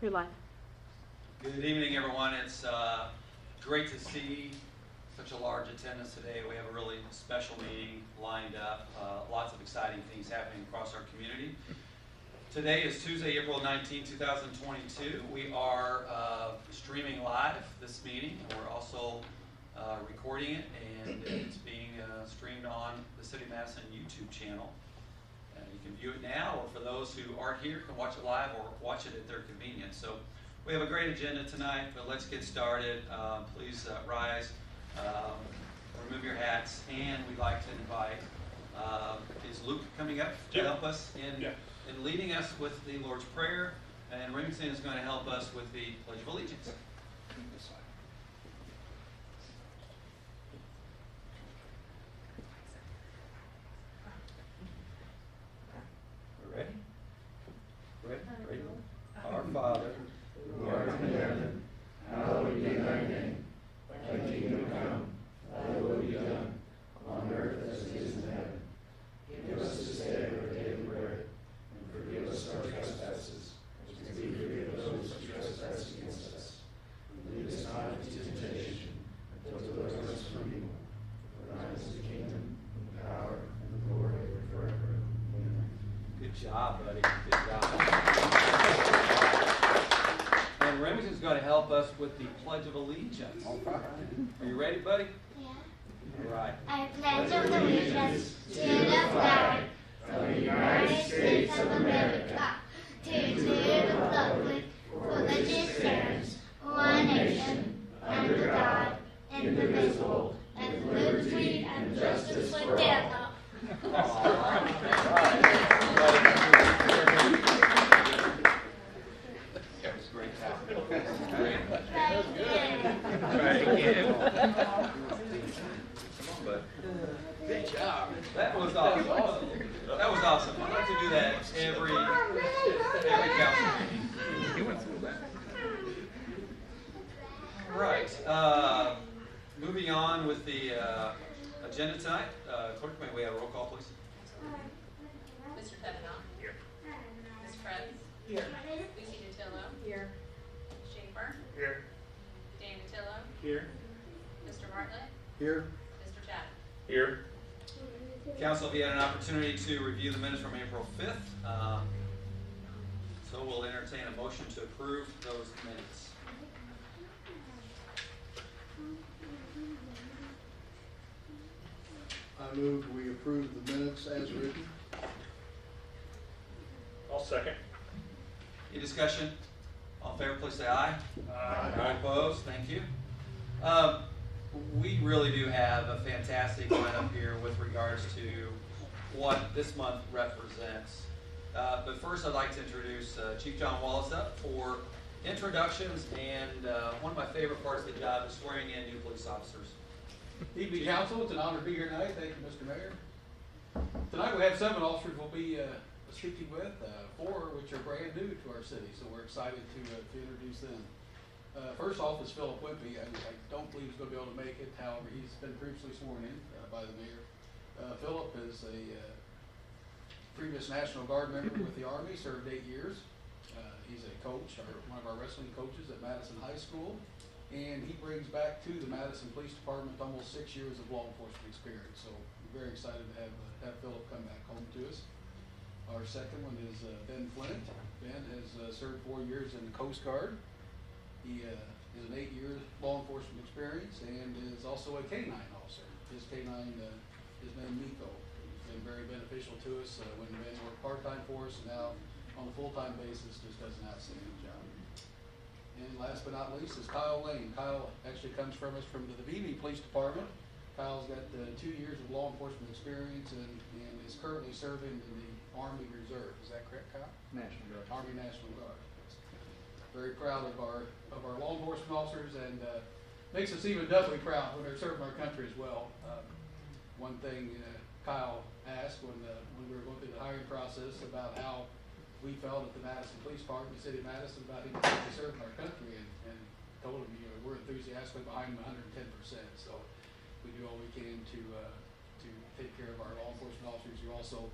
You're live. Good evening, everyone. It's great to see such a large attendance today. We have a really special meeting lined up. Lots of exciting things happening across our community. Today is Tuesday, April 19, 2022. We are streaming live this meeting, and we're also recording it, and it's being streamed on the City of Madison YouTube channel. You can view it now, or for those who aren't here, can watch it live or watch it at their convenience. So we have a great agenda tonight, but let's get started. Please rise, remove your hats, and we'd like to invite, is Luke coming up to help us in leading us with the Lord's Prayer, and Remington is going to help us with the Pledge of Allegiance. Ready? Ready? Our Father, who art in heaven, hallowed be thy name. Thy kingdom come, thy will be done, on earth as it is in heaven. Give us this day our daily bread, and forgive us our trespasses, as we forgive those who trespass against us. Lead us not into temptation, but deliver us from evil. For thine is the kingdom, the power, and the glory forever. Amen. Good job, buddy. Good job. And Remington's going to help us with the Pledge of Allegiance. All right. Are you ready, buddy? Yeah. All right. I pledge allegiance to the flag of the United States of America, to the republic for which it stands, one nation, under God, indivisible, and liberty and justice for all. Good job. That was awesome. That was awesome. I'd like to do that every council meeting. You went through that. Right. Moving on with the agenda tonight. Clerk, may we have a roll call, please? Mr. Thevenow. Here. Ms. Trent. Here. Lucy Nichole. Here. Schaefer. Here. Dan Nichole. Here. Mr. Bartlett. Here. Mr. Chad. Here. Council, have you had an opportunity to review the minutes from April 5th? So we'll entertain a motion to approve those minutes. I move we approve the minutes as written. I'll second. Any discussion? All in favor, please say aye. Aye. Opposed? Thank you. We really do have a fantastic lineup here with regards to what this month represents. But first, I'd like to introduce Chief John Wallace up for introductions, and one of my favorite parts of the job is swearing in new police officers. Evening, Council. It's an honor to be here tonight. Thank you, Mr. Mayor. Tonight we have 7 officers we'll be speaking with, 4 which are brand new to our city, so we're excited to introduce them. First off is Philip Wimpy. I don't believe he's going to be able to make it. However, he's been previously sworn in by the mayor. Philip is a previous National Guard member with the Army, served 8 years. He's a coach, one of our wrestling coaches at Madison High School. And he brings back to the Madison Police Department almost 6 years of law enforcement experience. So we're very excited to have Philip come back home to us. Our second one is Ben Flint. Ben has served 4 years in the Coast Guard. He is an 8-year law enforcement experience and is also a K-9 officer. His K-9 is named Nichole. He's been very beneficial to us when Ben worked part-time for us, and now on a full-time basis just does an outstanding job. And last but not least is Kyle Lane. Kyle actually comes from us from the Thevenow Police Department. Kyle's got 2 years of law enforcement experience and is currently serving in the Army Reserve. Is that correct, Kyle? National Guard. Army National Guard. Very proud of our law enforcement officers, and makes us even doubly proud when they're serving our country as well. One thing Kyle asked when we were going through the hiring process about how we felt at the Madison Police Department, the city of Madison, about him serving our country, and told him, we're enthusiastically behind him 110%. So we do all we can to take care of our law enforcement officers who also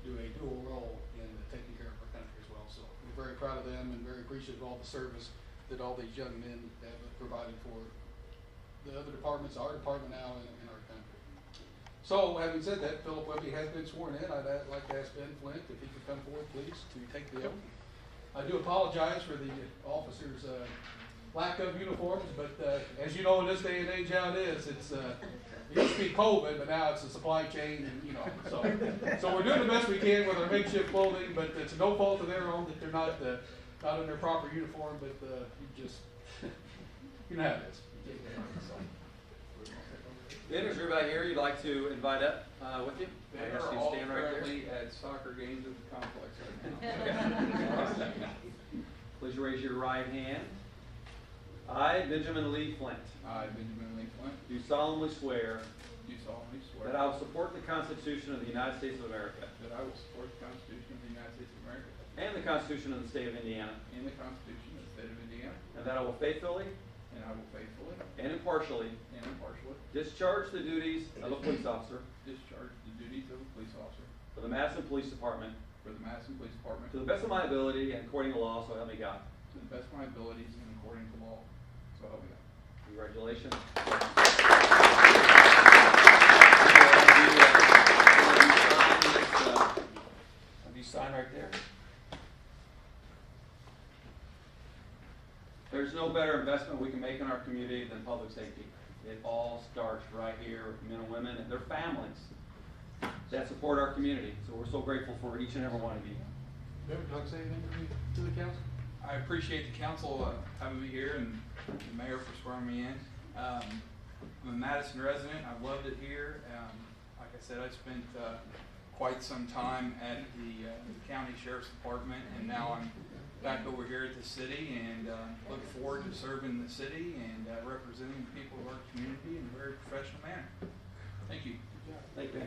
do a dual role in taking care of our country as well. So we're very proud of them and very appreciative of all the service that all these young men have provided for the other departments, our department now, in our country. So, having said that, Philip Webby has been sworn in. I'd like to ask Ben Flint if he could come forward, please, to take the oath. I do apologize for the officers' lack of uniforms, but as you know, in this day and age, how it is, it used to be COVID, but now it's a supply chain, and so we're doing the best we can with our makeshift clothing, but it's no fault of their own that they're not in their proper uniform, but you just you know how it is. Ben, is everybody here you'd like to invite up with you? They I guess are you all stand right there. currently at soccer games at the complex right now. Please raise your right hand. I, Benjamin Lee Flint, I, Benjamin Lee Flint, do solemnly swear do solemnly swear that I will support the Constitution of the United States of America that I will support the Constitution of the United States of America and the Constitution of the State of Indiana, and the Constitution of the State of Indiana, and that I will faithfully and I will faithfully and impartially and impartially discharge the duties of a police officer discharge the duties of a police officer for the Madison Police Department for the Madison Police Department to the best of my ability and according to law, so help me God. to the best of my abilities and according to law, so help me God. Congratulations. Have you signed right there? There's no better investment we can make in our community than public safety. It all starts right here with men and women and their families that support our community. So we're so grateful for each and every one of you. Ben, would you like to say anything to the council? I appreciate the council having me here and the mayor for swearing me in. I'm a Madison resident. I've loved it here. Like I said, I spent quite some time at the county sheriff's department, and now I'm back over here at the city, and look forward to serving the city and representing the people of our community in a very professional manner. Thank you. Thank you.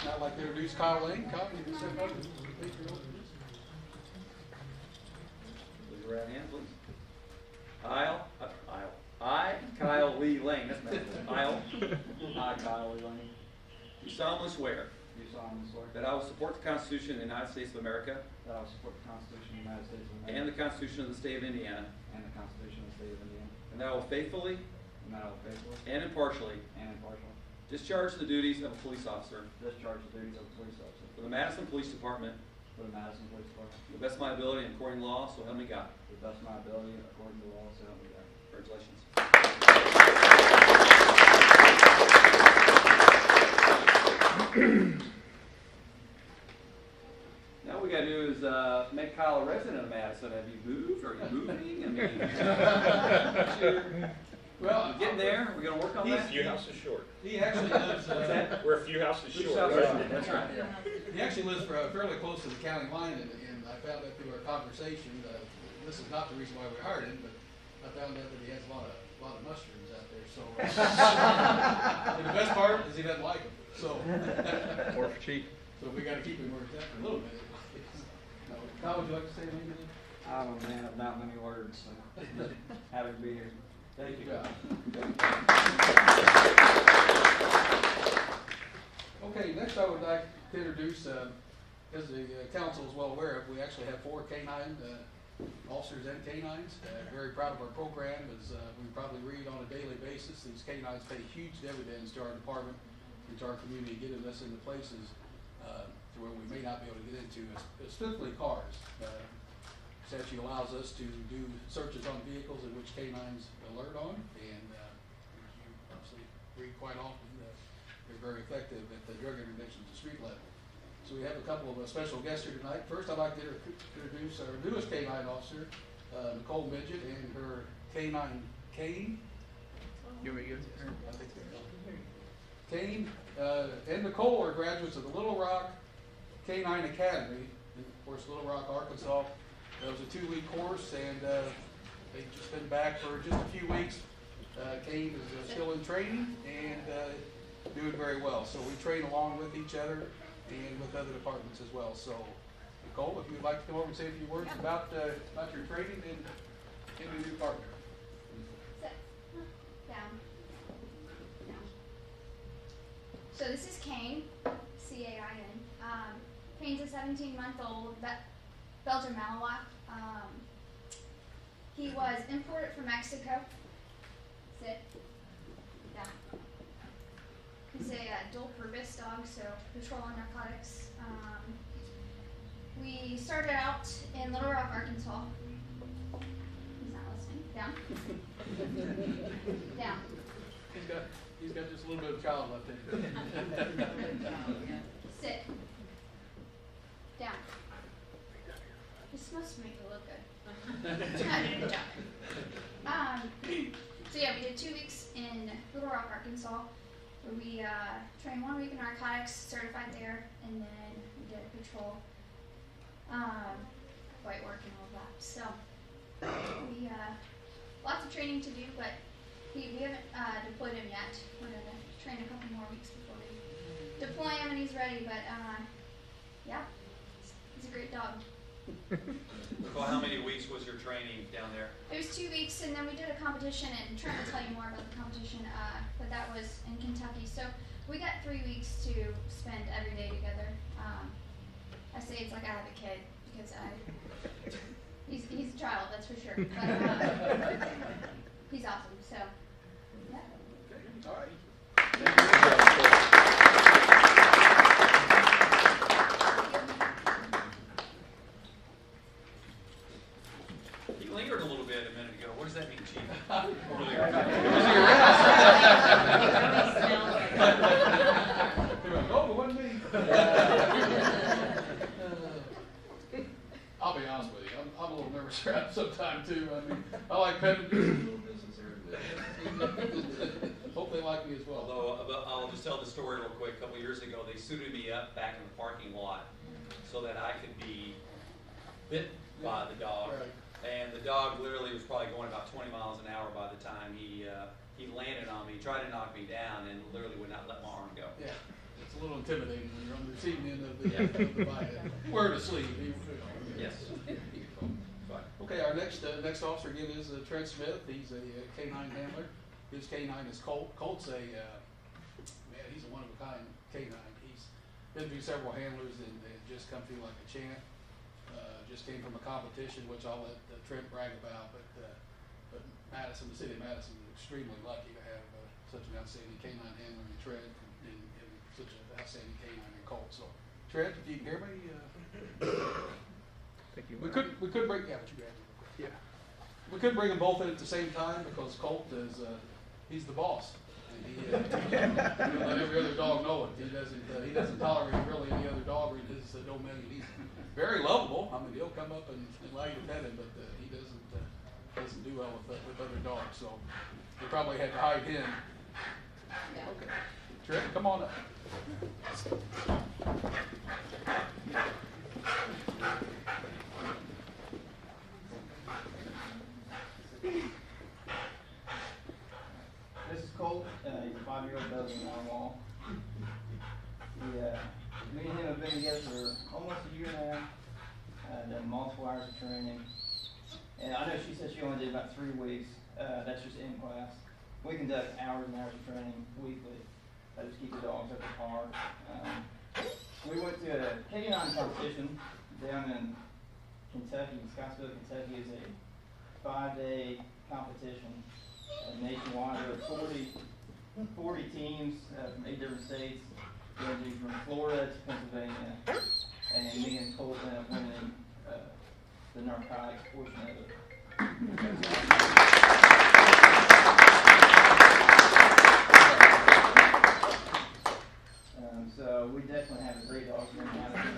Now I'd like to introduce Kyle Lane. Kyle, you can step up and take your oath. Raise your right hand, please. I, Kyle Lee Lane. That's better. I, Kyle Lee Lane. Do solemnly swear Do solemnly swear that I will support the Constitution of the United States of America that I will support the Constitution of the United States of America and the Constitution of the State of Indiana, and the Constitution of the State of Indiana, and that I will faithfully and that I will faithfully and impartially and impartially discharge the duties of a police officer discharge the duties of a police officer for the Madison Police Department for the Madison Police Department to the best of my ability and according to law, so help me God. to the best of my ability according to law, so help me God. Congratulations. Now what we gotta do is make Kyle a resident of Madison. Have you moved? Are you moving? I mean, Well, I'm getting there. We're gonna work on that. A few houses short. he actually lives. that? We're a few houses Who's short. South Resident? That's right. He actually lives fairly close to the county line, and I found out through our conversation. This is not the reason why we hired him, but I found out that he has a lot of mushrooms out there. So, and the best part is he doesn't like them. So, Or for cheap. so we got to keep him worked out for a little bit. No, Kyle, would you like to say anything? I'm a man of not many words, so happy to be here. Thank you. Okay, next I would like to introduce, as the council is well aware of, we actually have 4 canine officers and canines. Very proud of our program, as we probably read on a daily basis. These canines pay huge dividends to our department and to our community, getting us into places to where we may not be able to get into, specifically cars. Statute allows us to do searches on vehicles in which canines alert on, and as you obviously read quite often, they're very effective at the drug interdiction at the street level. So we have a couple of special guests here tonight. First, I'd like to introduce our newest canine officer, Nichole Midgett, and her canine, Cain. Cain and Nichole are graduates of the Little Rock Canine Academy, in, of course, Little Rock, Arkansas. It was a 2-week course, and they've just been back for just a few weeks. Cain is still in training and doing very well. So we train along with each other and with other departments as well. So, Nicole, if you'd like to come over and say a few words about your training and your new partner. Down. So this is Cain, C-A-I-N. Cain's a 17-month-old Belgian Malinois. He was imported from Mexico. Sit. Down. He's a dual-purpose dog, so patrol and narcotics. We started out in Little Rock, Arkansas. He's not listening. Down. Down. He's got just a little bit of child left in him. Sit. Down. You're supposed to make it look good. Good job. So yeah, we did 2 weeks in Little Rock, Arkansas, where we trained 1 week in narcotics, certified there, and then we did patrol, white work and all of that. So we lots of training to do, but we haven't deployed him yet. We're gonna train a couple more weeks before we deploy him, and he's ready. But yeah, he's a great dog. Well, how many weeks was your training down there? It was 2 weeks, and then we did a competition, and Trent will tell you more about the competition, but that was in Kentucky. So we got 3 weeks to spend every day together. I say it's like I have a kid, because he's a child, that's for sure. But he's awesome, so yeah. All right. You lingered a little bit a minute ago. What does that mean, Chief? Oh, it wasn't me. I'll be honest with you. I'm a little nervous around sometime too. I mean, I like petting a little business here. Hope they like me as well. Although, I'll just tell the story real quick. A couple years ago, they suited me up back in the parking lot so that I could be bit by the dog. Right. And the dog literally was probably going about 20 miles an hour by the time he landed on me. He tried to knock me down and literally would not let my arm go. Yeah, it's a little intimidating when you're on the receiving end of the bite. Wear the sleeve. Yes. Fine. Okay, our next officer again is Trent Smith. He's a canine handler. His canine is Colt. Colt's man, he's a one-of-a-kind canine. He's been through several handlers and just come through like a champ. Just came from a competition, which I'll let Trent brag about, but Madison, the city of Madison, is extremely lucky to have such an outstanding canine handler in Trent and such an outstanding canine in Colt. So, Trent, if you can hear me, we could bring, yeah, but you grab it real quick. Yeah. We could bring them both in at the same time because Colt is, he's the boss. And he let every other dog know it. He doesn't tolerate really any other dog in his domain. He's very lovable. I mean, he'll come up and allow you to pet him, but he doesn't do well with other dogs. So we probably had to hide him. Yeah. Okay. Trent, come on up. This is Colt. He's a 5-year-old Belgian Malinois. Me and him have been together for almost a year now. Done multiple hours of training. And I know she said she only did about 3 weeks. That's just in class. We conduct hours and hours of training weekly. I just keep the dogs up the car. We went to a canine competition down in Kentucky. Scottsville, Kentucky is a 5-day competition nationwide. There are 40 teams from 8 different states. We're going to do from Florida to Pennsylvania. And me and Colt ended up winning the narcotics portion of it. So we definitely have a great dog here in Madison.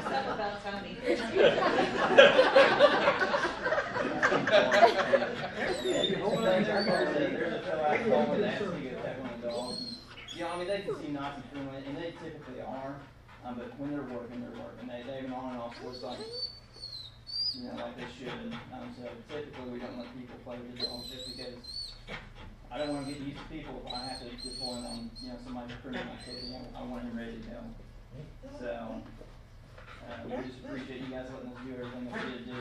Something about Tony. There's a fellow I call with asking to attack on the dogs. I mean, they can see Nazi fluent, and they typically are. But when they're working, they have an on and off switch like they should. So typically we don't let people play with the dogs just because I don't want to get used to people if I have to deploy them on somebody for criminal activity. I want him ready to go. So we just appreciate you guys letting us do everything that we did do,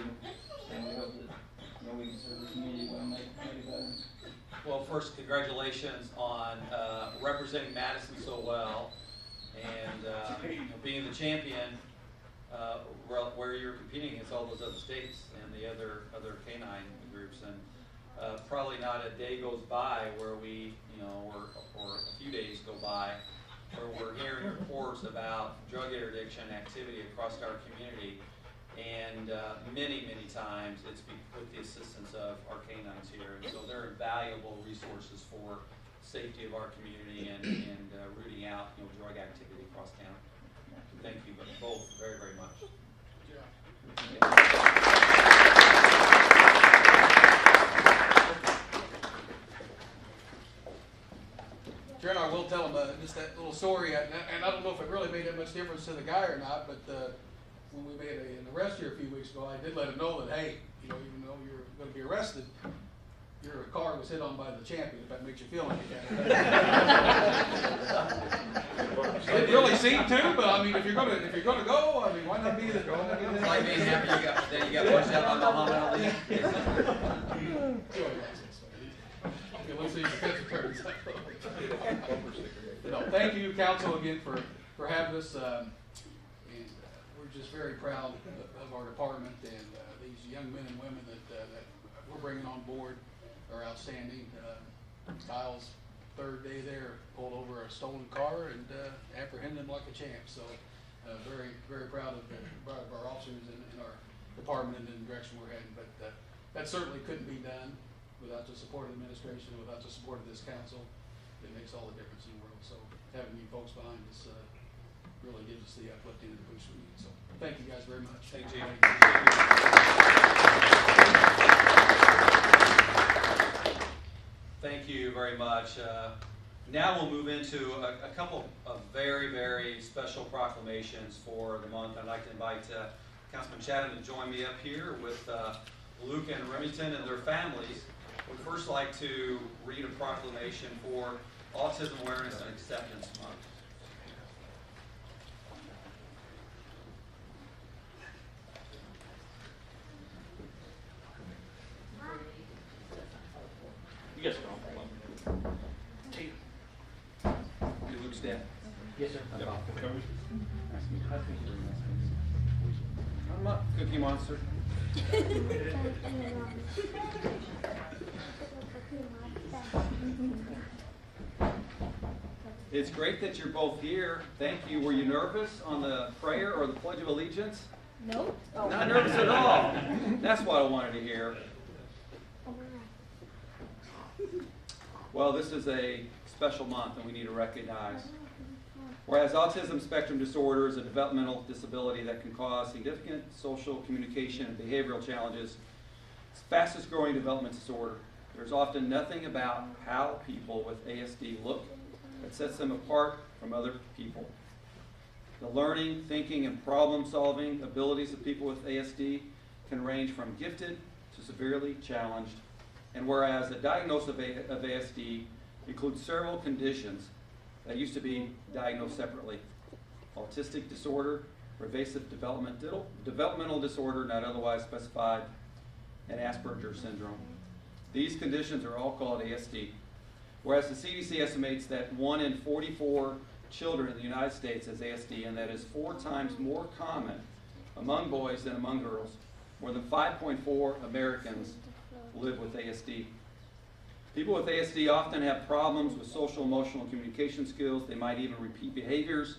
and we hope that we can serve the community well and make it better. Well, first, congratulations on representing Madison so well. And being the champion, where you're competing against all those other states and the other canine groups, and probably not a day goes by where we, or a few days go by where we're hearing reports about drug interdiction activity across our community, and many times it's with the assistance of our canines here, and so they're invaluable resources for safety of our community and rooting out drug activity across town. Thank you both very much. Trent, I will tell him just that little story, and I don't know if it really made that much difference to the guy or not, but when we made an arrest here a few weeks ago, I did let him know that, hey, even though you're going to be arrested, your car was hit on by the champion, if that makes you feel any better. It really seemed to, but I mean, if you're gonna go, I mean, why not be the It's like being happy you got pushed out by Muhammad Ali. Let's see if the defense attorneys. Thank you, council, again for having us. And we're just very proud of our department, and these young men and women that we're bringing on board are outstanding. Kyle's third day there, pulled over a stolen car and apprehended him like a champ. So very proud of our officers in our department and the direction we're heading. But that certainly couldn't be done without the support of the administration, without the support of this council. It makes all the difference in the world. So having you folks behind us really gives us the uplifting and the boost we need. So thank you guys very much. Thank you. Thank you very much. Now we'll move into a couple of very special proclamations for the month. I'd like to invite Councilman Chatham to join me up here with Luke and Remington and their families. We'd first like to read a proclamation for Autism Awareness and Acceptance Month. You guys go. You Luke's dad. Yes, sir. Come up, Cookie Monster. It's great that you're both here. Thank you. Were you nervous on the prayer or the Pledge of Allegiance? Nope. Not nervous at all. That's what I wanted to hear. Well, this is a special month and we need to recognize. Whereas autism spectrum disorder is a developmental disability that can cause significant social, communication, and behavioral challenges, it's the fastest growing development disorder. There's often nothing about how people with ASD look that sets them apart from other people. The learning, thinking, and problem-solving abilities of people with ASD can range from gifted to severely challenged. And whereas a diagnosis of ASD includes several conditions that used to be diagnosed separately: autistic disorder, pervasive developmental disorder not otherwise specified, and Asperger's syndrome. These conditions are all called ASD. Whereas the CDC estimates that 1 in 44 children in the United States has ASD, and that is 4 times more common among boys than among girls. More than 5.4 Americans live with ASD. People with ASD often have problems with social, emotional, communication skills. They might even repeat behaviors,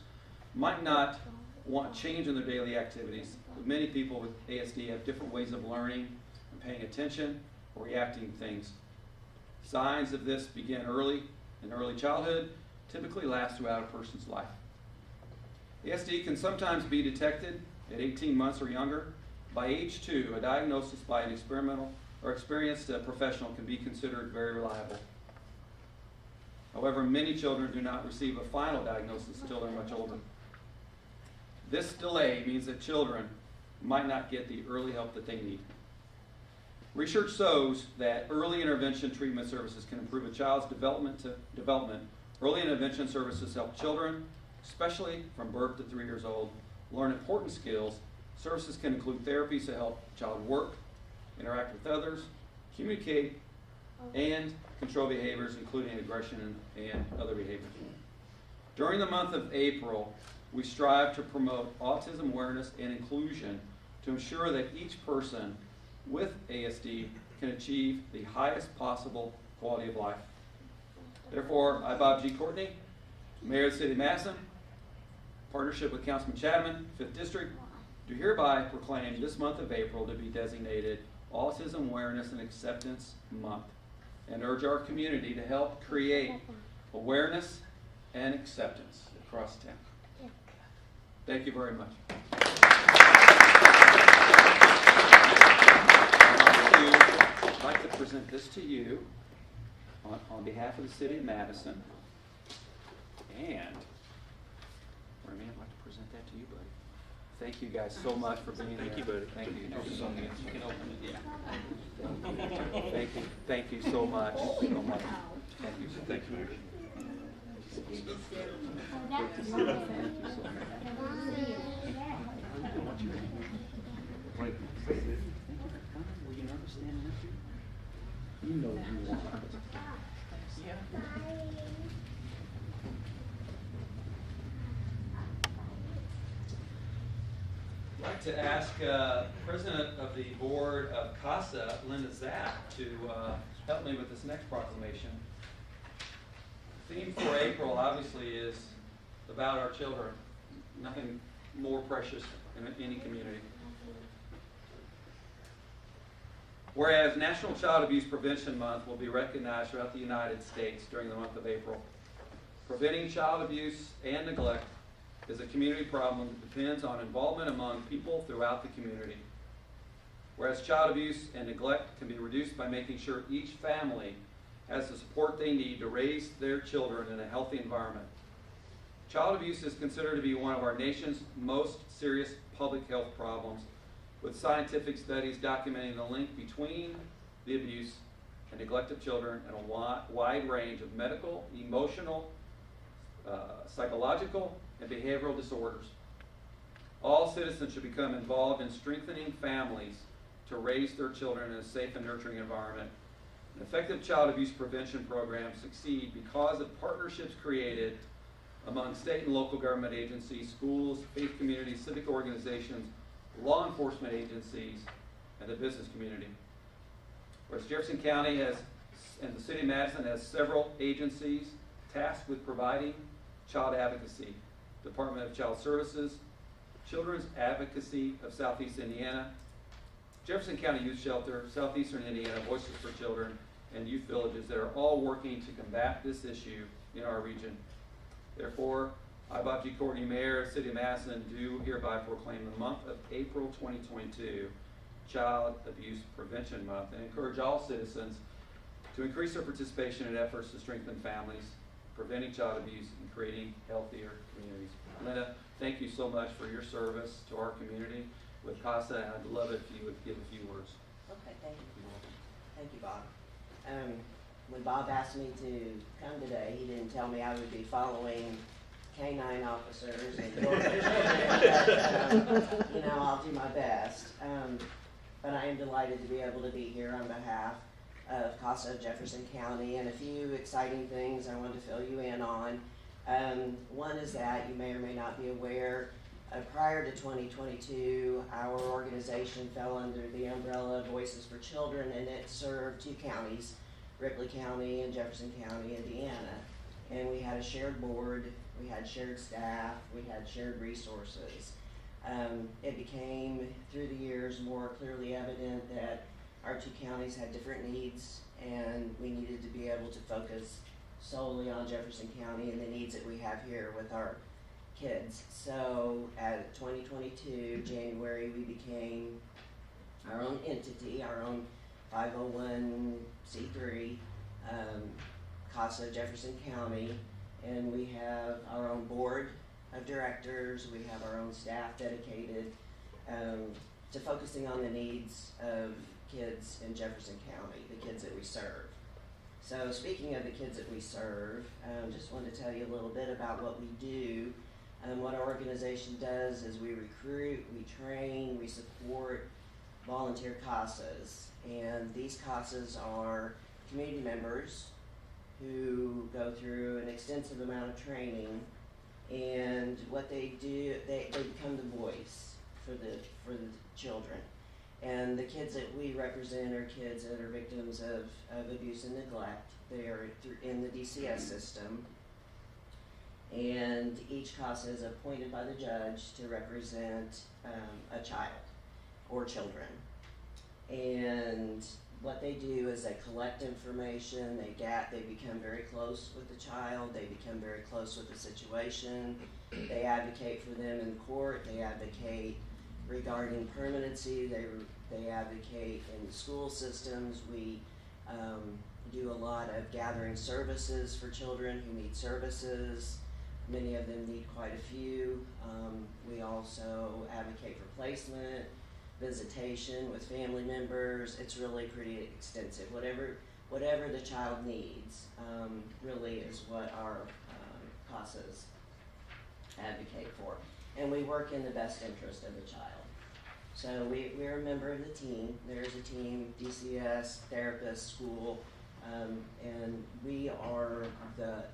might not want change in their daily activities. But many people with ASD have different ways of learning and paying attention or reacting to things. Signs of this begin early in early childhood, typically last throughout a person's life. ASD can sometimes be detected at 18 months or younger. By age 2, a diagnosis by an experimental or experienced professional can be considered very reliable. However, many children do not receive a final diagnosis until they're much older. This delay means that children might not get the early help that they need. Research shows that early intervention treatment services can improve a child's development. Early intervention services help children, especially from birth to 3 years old, learn important skills. Services can include therapies to help a child work, interact with others, communicate, and control behaviors, including aggression and other behaviors. During the month of April, we strive to promote autism awareness and inclusion to ensure that each person with ASD can achieve the highest possible quality of life. Therefore, I, Bob G. Courtney, Mayor of the City of Madison, partnership with Councilman Chapman, 5th District, do hereby proclaim this month of April to be designated Autism Awareness and Acceptance Month, and urge our community to help create awareness and acceptance across town. Thank you very much. I'd like to present this to you on behalf of the City of Madison. And, Remy, I'd like to present that to you, buddy. Thank you guys so much for being here. Thank you, buddy. Thank you. You can open it, yeah. Thank you. Thank you so much. Thank you. Thank you. Were you nervous standing up here? You know you want it. I'd like to ask President of the Board of CASA, Linda Zapp, to help me with this next proclamation. The theme for April obviously is about our children. Nothing more precious in any community. Whereas National Child Abuse Prevention Month will be recognized throughout the United States during the month of April. Preventing child abuse and neglect is a community problem that depends on involvement among people throughout the community. Whereas child abuse and neglect can be reduced by making sure each family has the support they need to raise their children in a healthy environment. Child abuse is considered to be one of our nation's most serious public health problems, with scientific studies documenting the link between the abuse and neglect of children and a wide range of medical, emotional, psychological, and behavioral disorders. All citizens should become involved in strengthening families to raise their children in a safe and nurturing environment. An effective child abuse prevention programs succeed because of partnerships created among state and local government agencies, schools, faith communities, civic organizations, law enforcement agencies, and the business community. Whereas Jefferson County has, and the City of Madison has several agencies tasked with providing child advocacy. Department of Child Services, Children's Advocacy of Southeast Indiana, Jefferson County Youth Shelter, Southeastern Indiana Voices for Children, and youth villages that are all working to combat this issue in our region. Therefore, I, Bob G. Courtney, Mayor of the City of Madison, do hereby proclaim the month of April 2022 Child Abuse Prevention Month, and encourage all citizens to increase their participation in efforts to strengthen families, preventing child abuse, and creating healthier communities. Linda, thank you so much for your service to our community with CASA, and I'd love it if you would give a few words. Okay, thank you. Thank you, Bob. When Bob asked me to come today, he didn't tell me I would be following canine officers and but, I'll do my best. But I am delighted to be able to be here on behalf of CASA of Jefferson County, and a few exciting things I want to fill you in on. One is that you may or may not be aware, prior to 2022, our organization fell under the umbrella of Voices for Children, and it served two counties, Ripley County and Jefferson County, Indiana. And we had a shared board, we had shared staff, we had shared resources. It became, through the years, more clearly evident that our two counties had different needs, and we needed to be able to focus solely on Jefferson County and the needs that we have here with our kids. So at 2022, January, we became our own entity, our own 501c3, CASA Jefferson County, and we have our own board of directors, we have our own staff dedicated to focusing on the needs of kids in Jefferson County, the kids that we serve. So speaking of the kids that we serve, just wanted to tell you a little bit about what we do. What our organization does is we recruit, we train, we support volunteer CASAs. And these CASAs are community members who go through an extensive amount of training And what they do, they become the voice for the children. And the kids that we represent are kids that are victims of abuse and neglect. They are in the DCS system. And each CASA is appointed by the judge to represent a child or children. And what they do is they collect information, they become very close with the child, they become very close with the situation, they advocate for them in court, they advocate regarding permanency, they advocate in the school systems. We do a lot of gathering services for children who need services. Many of them need quite a few. We also advocate for placement, visitation with family members. It's really pretty extensive. Whatever the child needs really is what our CASAs advocate for. And we work in the best interest of the child. So we're a member of the team. There's a team, DCS, therapist, school, and we are the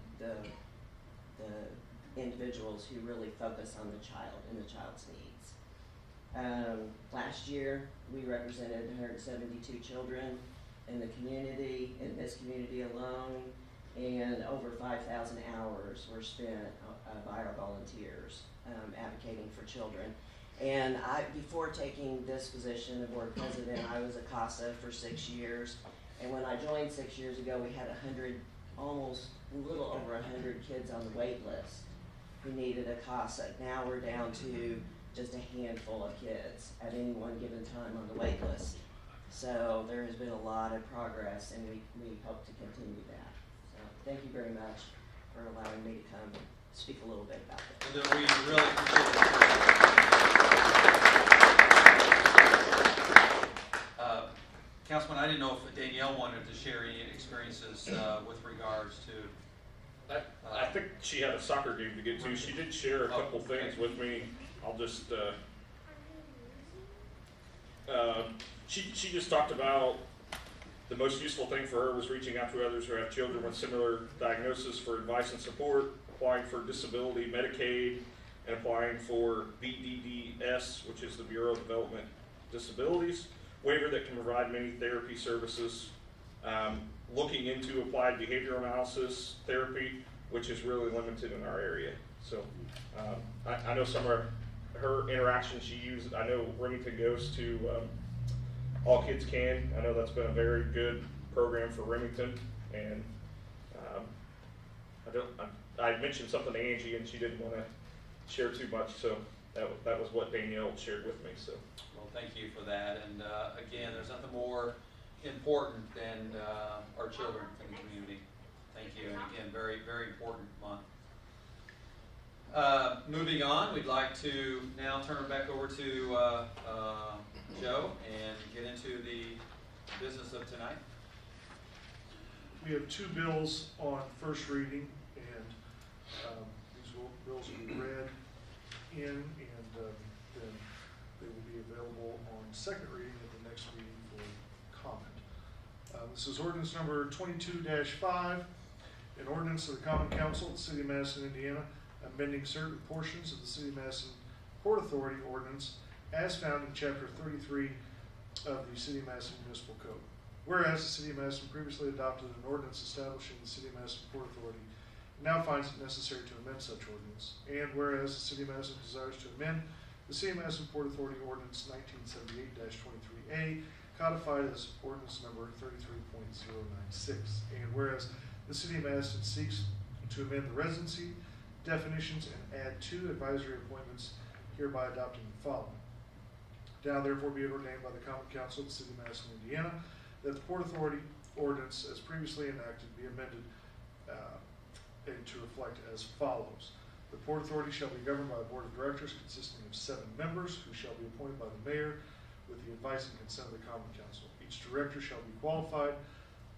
individuals who really focus on the child and the child's needs. Last year, we represented 172 children in the community, in this community alone, and over 5,000 hours were spent by our volunteers advocating for children. And before taking this position of board president, I was a CASA for 6 years. And when I joined 6 years ago, we had almost a little over 100 kids on the wait list who needed a CASA. Now we're down to just a handful of kids at any one given time on the wait list. So there has been a lot of progress, and we hope to continue that. So thank you very much for allowing me to come and speak a little bit about that. Well, we really appreciate it. Councilman, I didn't know if Danielle wanted to share any experiences with regards to. I think she had a soccer game to get to. She did share a couple things with me. I'll just, she just talked about the most useful thing for her was reaching out to others who have children with similar diagnosis for advice and support, applying for disability, Medicaid, and applying for BDDS, which is the Bureau of Development Disabilities, waiver that can provide many therapy services, looking into applied behavioral analysis therapy, which is really limited in our area. So I know some of her interactions she used. I know Remington goes to All Kids Can. I know that's been a very good program for Remington, and I mentioned something to Angie, and she didn't want to share too much, so that was what Danielle shared with me. So. Well, thank you for that. And again, there's nothing more important than our children in the community. Thank you. And again, very, very important month. Moving on, we'd like to now turn it back over to Joe and get into the business of tonight. We have two bills on first reading, and these bills will be read in, and then they will be available on second reading at the next meeting for comment. This is ordinance number 22-5, an ordinance of the Common Council of the City of Madison, Indiana, amending certain portions of the City of Madison Port Authority Ordinance as found in Chapter 33 of the City of Madison Municipal Code. Whereas the City of Madison previously adopted an ordinance establishing the City of Madison Port Authority, it now finds it necessary to amend such ordinance. And whereas the City of Madison desires to amend the City of Madison Port Authority Ordinance 1978-23A, codified as ordinance number 33.096. And whereas the City of Madison seeks to amend the residency definitions and add 2 advisory appointments, hereby adopting the following. Now therefore be it ordained by the Common Council of the City of Madison, Indiana, that the Port Authority Ordinance as previously enacted be amended and to reflect as follows. The Port Authority shall be governed by a board of directors consisting of 7 members who shall be appointed by the mayor with the advice and consent of the Common Council. Each director shall be qualified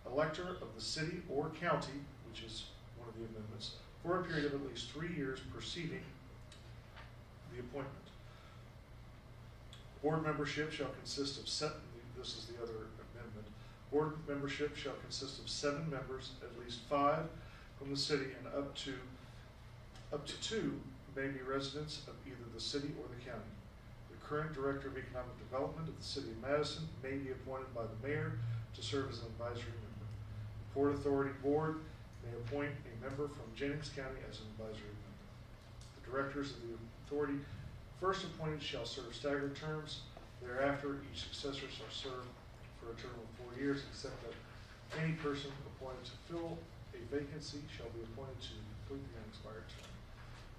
elector of the city or county, which is one of the amendments, for a period of at least 3 years preceding the appointment. Board membership shall consist of this is the other amendment. Board membership shall consist of 7 members, at least 5 from the city and up to Up to 2 may be residents of either the city or the county. The current Director of Economic Development of the City of Madison may be appointed by the mayor to serve as an advisory member. The Port Authority Board may appoint a member from Jennings County as an advisory member. The directors of the authority first appointed shall serve staggered terms. Thereafter, each successor shall serve for a term of 4 years, except that any person appointed to fill a vacancy shall be appointed to complete the unexpired term.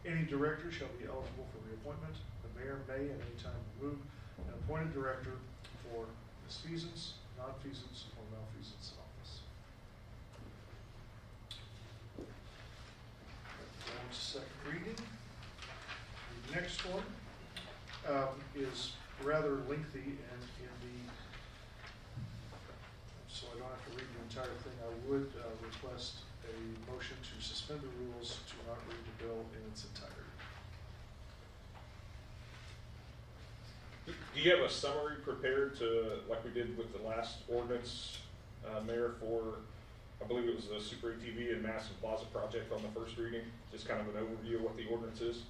Any director shall be eligible for reappointment. The mayor may at any time remove an appointed director for misfeasance, nonfeasance, or malfeasance in office. Going to second reading. The next one is rather lengthy, and so I don't have to read the entire thing. I would request a motion to suspend the rules to not read the bill in its entirety. Do you have a summary prepared to, like we did with the last ordinance, Mayor, for, I believe it was the Super ATV and Madison Plaza project on the first reading? Just kind of an overview of what the ordinance is?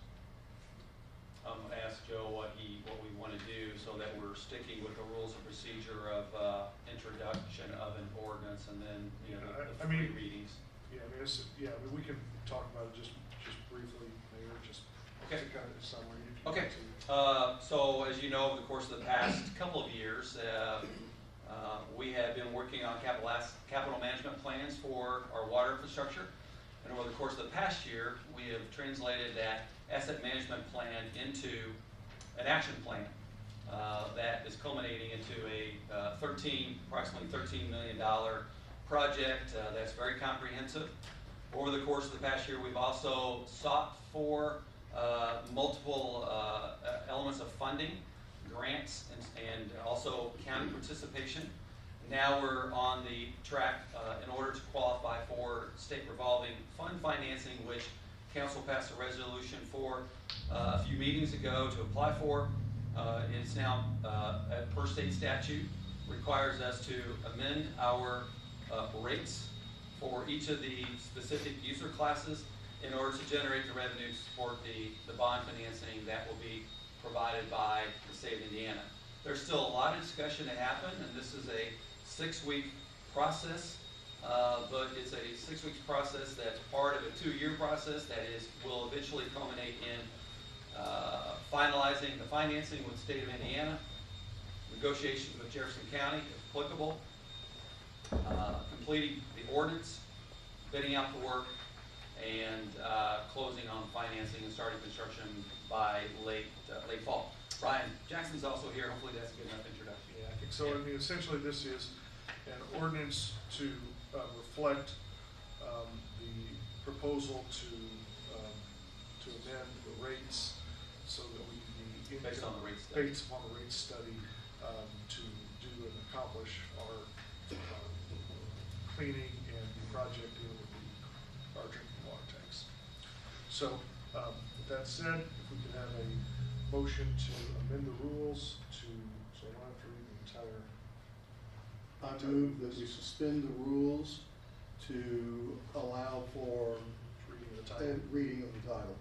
Ask Joe what we want to do so that we're sticking with the rules of procedure of introduction of an ordinance and then, you know, the three readings. Yeah, I mean, we can talk about it just briefly, Mayor, just Okay. to kind of summary. Okay. So as you know, over the course of the past couple of years, we have been working on capital management plans for our water infrastructure. And over the course of the past year, we have translated that asset management plan into an action plan that is culminating into a approximately $13 million project that's very comprehensive. Over the course of the past year, we've also sought for multiple elements of funding, grants, and also county participation. Now we're on the track in order to qualify for state revolving fund financing, which Council passed a resolution for a few meetings ago to apply for. It's now, per state statute, requires us to amend our rates for each of the specific user classes in order to generate the revenue to support the bond financing that will be provided by the state of Indiana. There's still a lot of discussion to happen, and this is a 6-week process, but it's a 6-week process that's part of a 2-year process that will eventually culminate in finalizing the financing with the state of Indiana, negotiations with Jefferson County, if applicable, completing the ordinance, bidding out the work, and closing on financing and starting construction by late fall. Brian Jackson's also here. Hopefully that's a good enough introduction. Yeah, I think so. I mean, essentially this is an ordinance to reflect the proposal to amend the rates so that we can be based on the rate study. Based upon the rate study to do and accomplish our cleaning and the project deal with our drinking water tanks. So with that said, if we could have a motion to amend the rules so I don't have to read the entire. I move that we suspend the rules to allow for Reading of the title. reading of the title.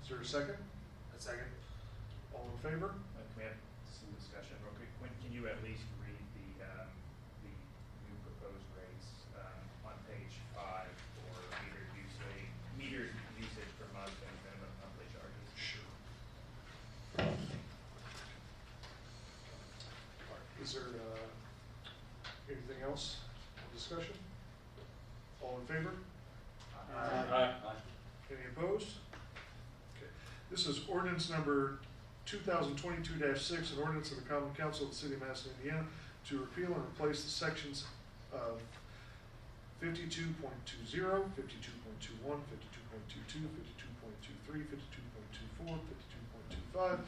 Is there a second? A second. All in favor? Can we have some discussion real quick? Can you at least read the new proposed rates on page 5 for metered usage per month and minimum monthly charges? Sure. All right. Is there anything else in discussion? All in favor? Any opposed? Okay. This is ordinance number 2022-6, an ordinance of the Common Council of the City of Madison, Indiana, to repeal and replace the sections of 52.20, 52.21, 52.22, 52.23, 52.24, 52.25,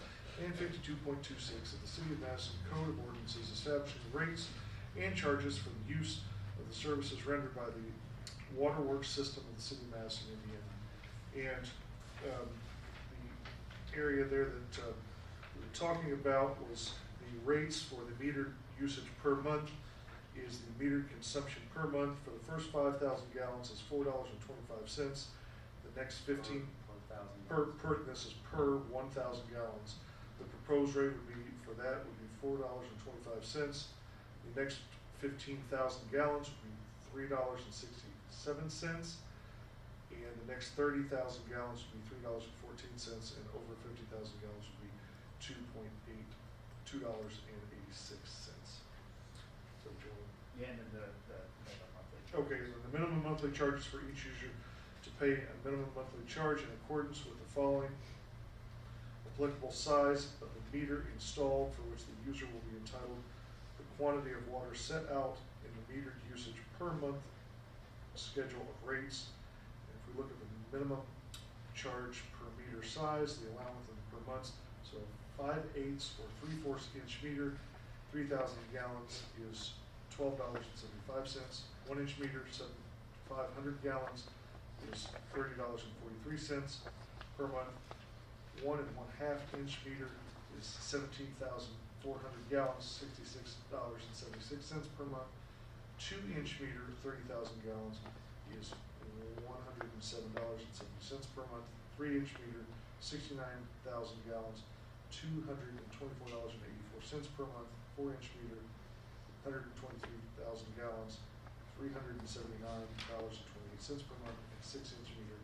and 52.26 of the City of Madison Code of Ordinances establishing rates and charges for the use of the services rendered by the Waterworks system of the City of Madison, Indiana. And the area there that we were talking about was the rates for the metered usage per month is the metered consumption per month for the first 5,000 gallons is $4.25. The next 15, Per 1,000. this is per 1,000 gallons. The proposed rate would be, for that, would be $4.25. The next 15,000 gallons would be $3.67. And the next 30,000 gallons would be $3.14, and over 50,000 gallons would be $2.86. So, Joe. Yeah, and then the minimum monthly. Okay, so the minimum monthly charges for each user to pay a minimum monthly charge in accordance with the following: applicable size of the meter installed for which the user will be entitled, the quantity of water set out in the metered usage per month, schedule of rates. And if we look at the minimum charge per meter size, the allowance per month, so 5/8 or 3/4 inch meter, 3,000 gallons is $12.75. 1 inch meter, 500 gallons is $30.43 per month. 1 1/2 inch meter is 17,400 gallons, $66.76 per month. 2 inch meter, 30,000 gallons is $107.70 per month. 3 inch meter, 69,000 gallons, $224.84 per month. 4 inch meter, 123,000 gallons, $379.28 per month. And 6 inch meter,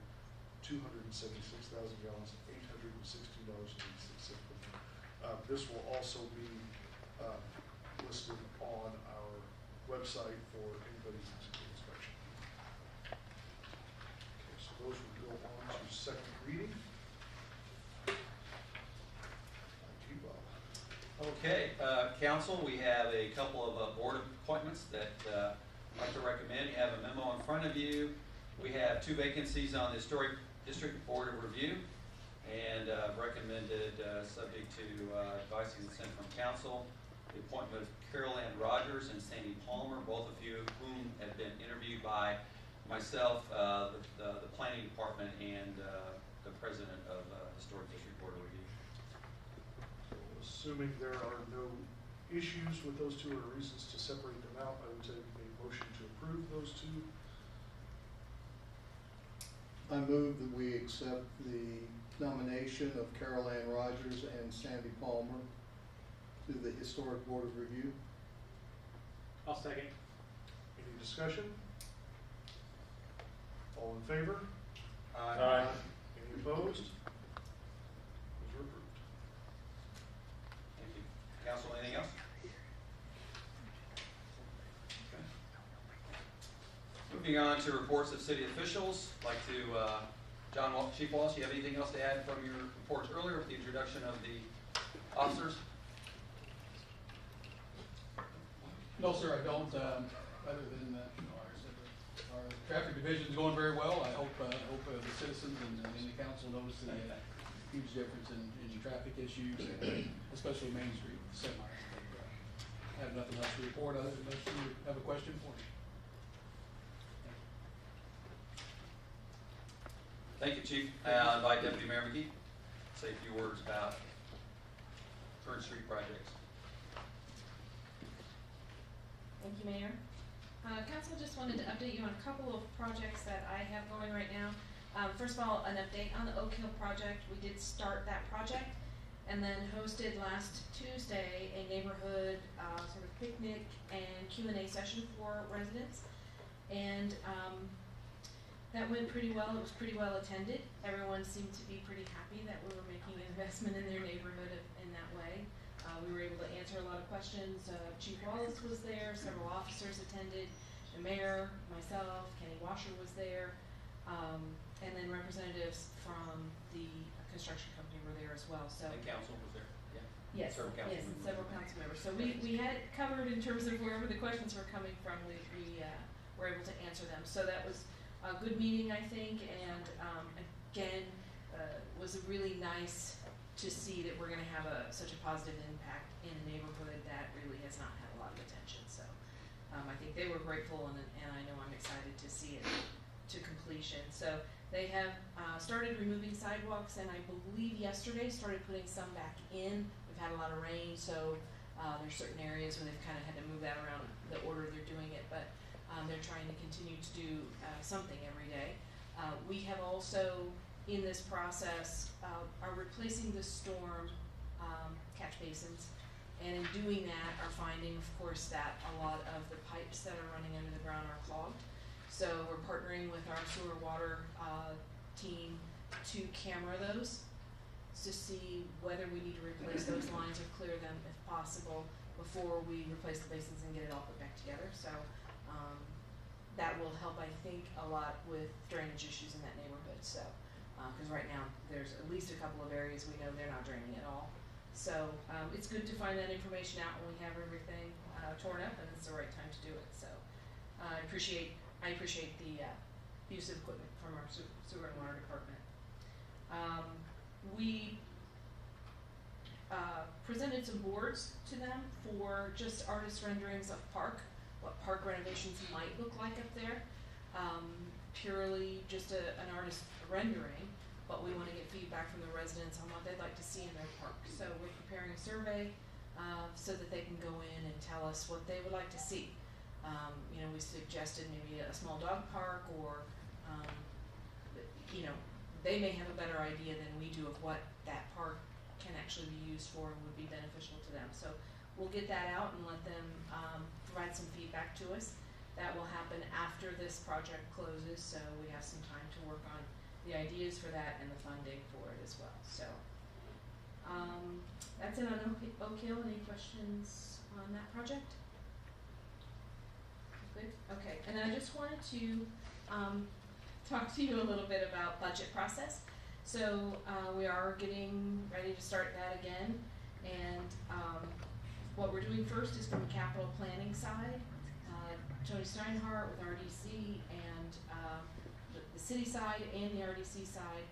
276,000 gallons, $816.86 per month. This will also be listed on our website for anybody who's in inspection. Okay, so those will go on to second reading. Back to you, Bob. Okay, council, we have a couple of board appointments that I'd like to recommend. You have a memo in front of you. We have 2 vacancies on the Historic District Board of Review, and recommended, subject to advice and consent from council, the appointment of Carol Ann Rogers and Sandy Palmer, both of you whom have been interviewed by myself, the planning department, and the president of Historic District Board of Review. So assuming there are no issues with those two or reasons to separate them out, I would take a motion to approve those two. I move that we accept the nomination of Carol Ann Rogers and Sandy Palmer to the Historic Board of Review. I'll second. Any discussion? All in favor? Aye. Any opposed? Those are approved. Thank you. Council, anything else? Okay. Moving on to reports of city officials, I'd like to, Chief Wallace, you have anything else to add from your reports earlier with the introduction of the officers? No, sir, I don't, other than, our traffic division's going very well. I hope the citizens and the council notice the huge difference in traffic issues, especially Main Street with the semis. I have nothing else to report other than unless you have a question for me. Thank you, Chief. I'll invite Deputy Mayor McGee to say a few words about current street projects. Thank you, Mayor. Council, just wanted to update you on a couple of projects that I have going right now. First of all, an update on the Oak Hill project. We did start that project and then hosted last Tuesday a neighborhood sort of picnic and Q&A session for residents. And that went pretty well. It was pretty well attended. Everyone seemed to be pretty happy that we were making an investment in their neighborhood in that way. We were able to answer a lot of questions. Chief Wallace was there, several officers attended, the mayor, myself, Kenny Washer was there, and then representatives from the construction company were there as well. So And council was there, yeah? yes, Several council yes, and members. several council members. So we had it covered in terms of wherever the questions were coming from. We were able to answer them. So that was a good meeting, I think, and again, was really nice to see that we're going to have such a positive impact in a neighborhood that really has not had a lot of attention. So I think they were grateful, and I know I'm excited to see it to completion. So they have started removing sidewalks, and I believe yesterday started putting some back in. We've had a lot of rain, so there's certain areas where they've kind of had to move that around the order they're doing it, but they're trying to continue to do something every day. We have also, in this process, are replacing the storm catch basins. And in doing that, are finding, of course, that a lot of the pipes that are running under the ground are clogged. So we're partnering with our sewer water team to camera those to see whether we need to replace those lines or clear them if possible before we replace the basins and get it all put back together. So that will help, I think, a lot with drainage issues in that neighborhood. So, because right now there's at least a couple of areas we know they're not draining at all. So it's good to find that information out when we have everything torn up, and it's the right time to do it. So I appreciate the use of equipment from our sewer and water department. We presented some boards to them for just artist renderings of what park renovations might look like up there. Purely just an artist rendering, but we want to get feedback from the residents on what they'd like to see in their park. So we're preparing a survey so that they can go in and tell us what they would like to see. We suggested maybe a small dog park, or they may have a better idea than we do of what that park can actually be used for and would be beneficial to them. So we'll get that out and let them provide some feedback to us. That will happen after this project closes, so we have some time to work on the ideas for that and the funding for it as well. So that's it on Oak Hill. Any questions on that project? Good. Okay, and I just wanted to talk to you a little bit about budget process. So we are getting ready to start that again, and what we're doing first is from the capital planning side. Tony Steinhardt with RDC and the city side and the RDC side,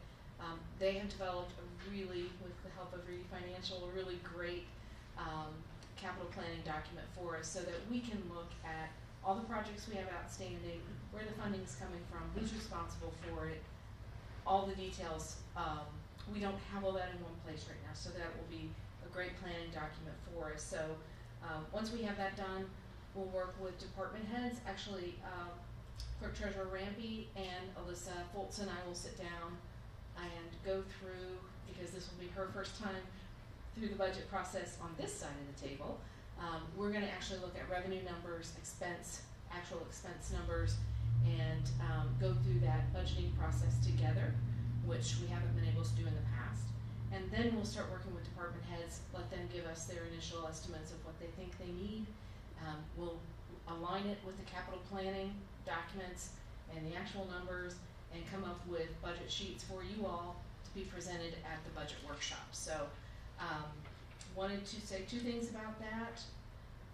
they have developed with the help of Reedy Financial, a really great capital planning document for us, so that we can look at all the projects we have outstanding, where the funding is coming from, who's responsible for it, all the details. We don't have all that in one place right now, so that will be a great planning document for us. So once we have that done, we'll work with department heads. Actually, Clerk Treasurer Rampy and Alyssa Foltz and I will sit down and go through, because this will be her first time through the budget process on this side of the table. We're going to actually look at revenue numbers, actual expense numbers, and go through that budgeting process together, which we haven't been able to do in the past. And then we'll start working with department heads, let them give us their initial estimates of what they think they need. We'll align it with the capital planning documents and the actual numbers, and come up with budget sheets for you all to be presented at the budget workshop. So wanted to say two things about that.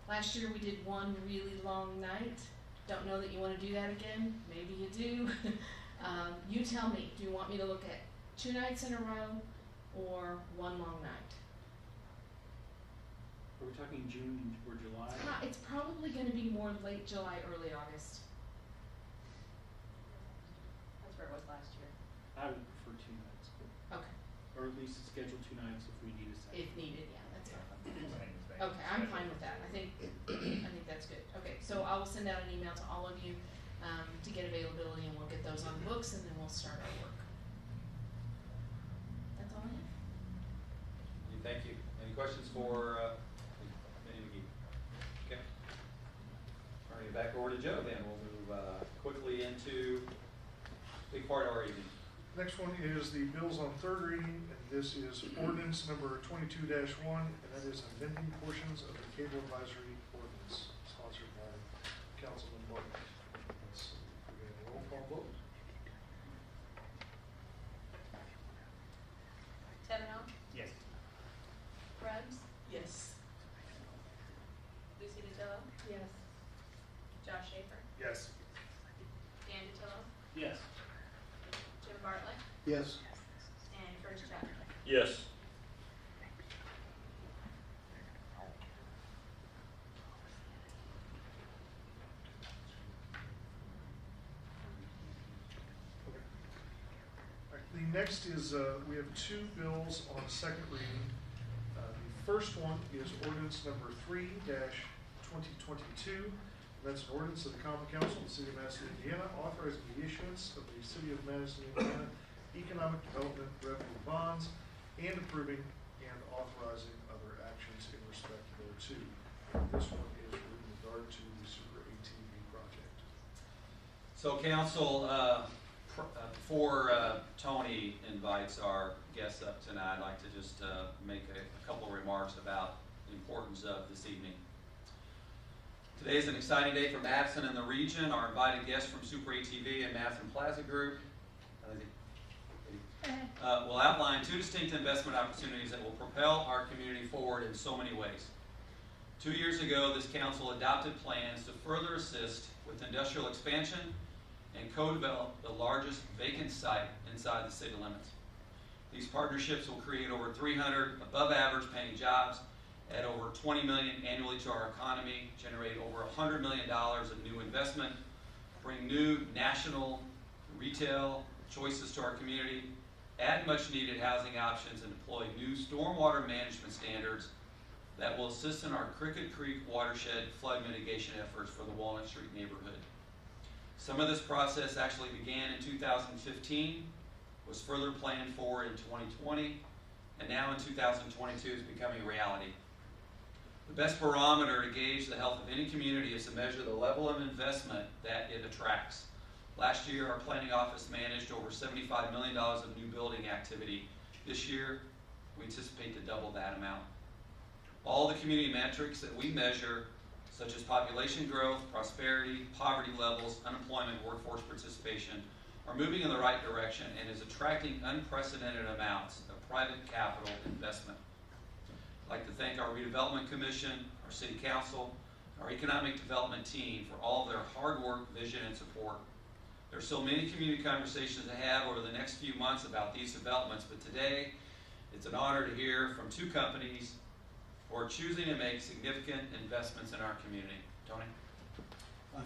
Last year we did one really long night. Don't know that you want to do that again. Maybe you do. You tell me, do you want me to look at 2 nights in a row or one long night? Are we talking June or July? It's probably going to be more late July, early August. That's where it was last year. I would prefer 2 nights, Okay. or at least schedule 2 nights if we need a second. If needed, yeah, that's fine. Okay. Okay, I'm fine with that. I think that's good. Okay, so I will send out an email to all of you to get availability, and we'll get those on the books, and then we'll start our work. That's all I have. Thank you. Any questions for Minnie McGee? Okay. Turning it back over to Joe, then we'll move quickly into a big part of our evening. Next one is the bills on third reading, and this is ordinance number 22-1, and that is amending portions of the cable advisory ordinance, sponsored by Councilman Bartlett. We're getting a roll call vote. Thevenow, Yes. Krebs, Yes. Lucy DiTillo, Yes. Josh Schaefer, Yes. Dan DiTillo, Yes. Jim Bartlett, Yes. and Curtis Chapman. Yes. The next is, we have 2 bills on second reading. The first one is ordinance number 3-2022. That's an ordinance of the Common Council of the City of Madison, Indiana, authorizing the issuance of the City of Madison, Indiana economic development revenue bonds and approving and authorizing other actions in respect thereto. This one is with regard to the Super ATV project. So council, before Tony invites our guests up tonight, I'd like to just make a couple of remarks about the importance of this evening. Today is an exciting day for Madison and the region. Our invited guests from Super ATV and Madison Plaza Group will outline two distinct investment opportunities that will propel our community forward in so many ways. 2 years ago, this council adopted plans to further assist with industrial expansion and co-develop the largest vacant site inside the city limits. These partnerships will create over 300 above-average paying jobs, add over $20 million annually to our economy, generate over $100 million of new investment, bring new national retail choices to our community, add much-needed housing options, and deploy new stormwater management standards that will assist in our Cricket Creek watershed flood mitigation efforts for the Walnut Street neighborhood. Some of this process actually began in 2015, was further planned for in 2020, and now in 2022 is becoming reality. The best barometer to gauge the health of any community is to measure the level of investment that it attracts. Last year, our planning office managed over $75 million of new building activity. This year, we anticipate to double that amount. All the community metrics that we measure, such as population growth, prosperity, poverty levels, unemployment, workforce participation, are moving in the right direction and is attracting unprecedented amounts of private capital investment. I'd like to thank our redevelopment commission, our city council, our economic development team for all of their hard work, vision, and support. There are so many community conversations to have over the next few months about these developments, but today it's an honor to hear from two companies who are choosing to make significant investments in our community. Tony?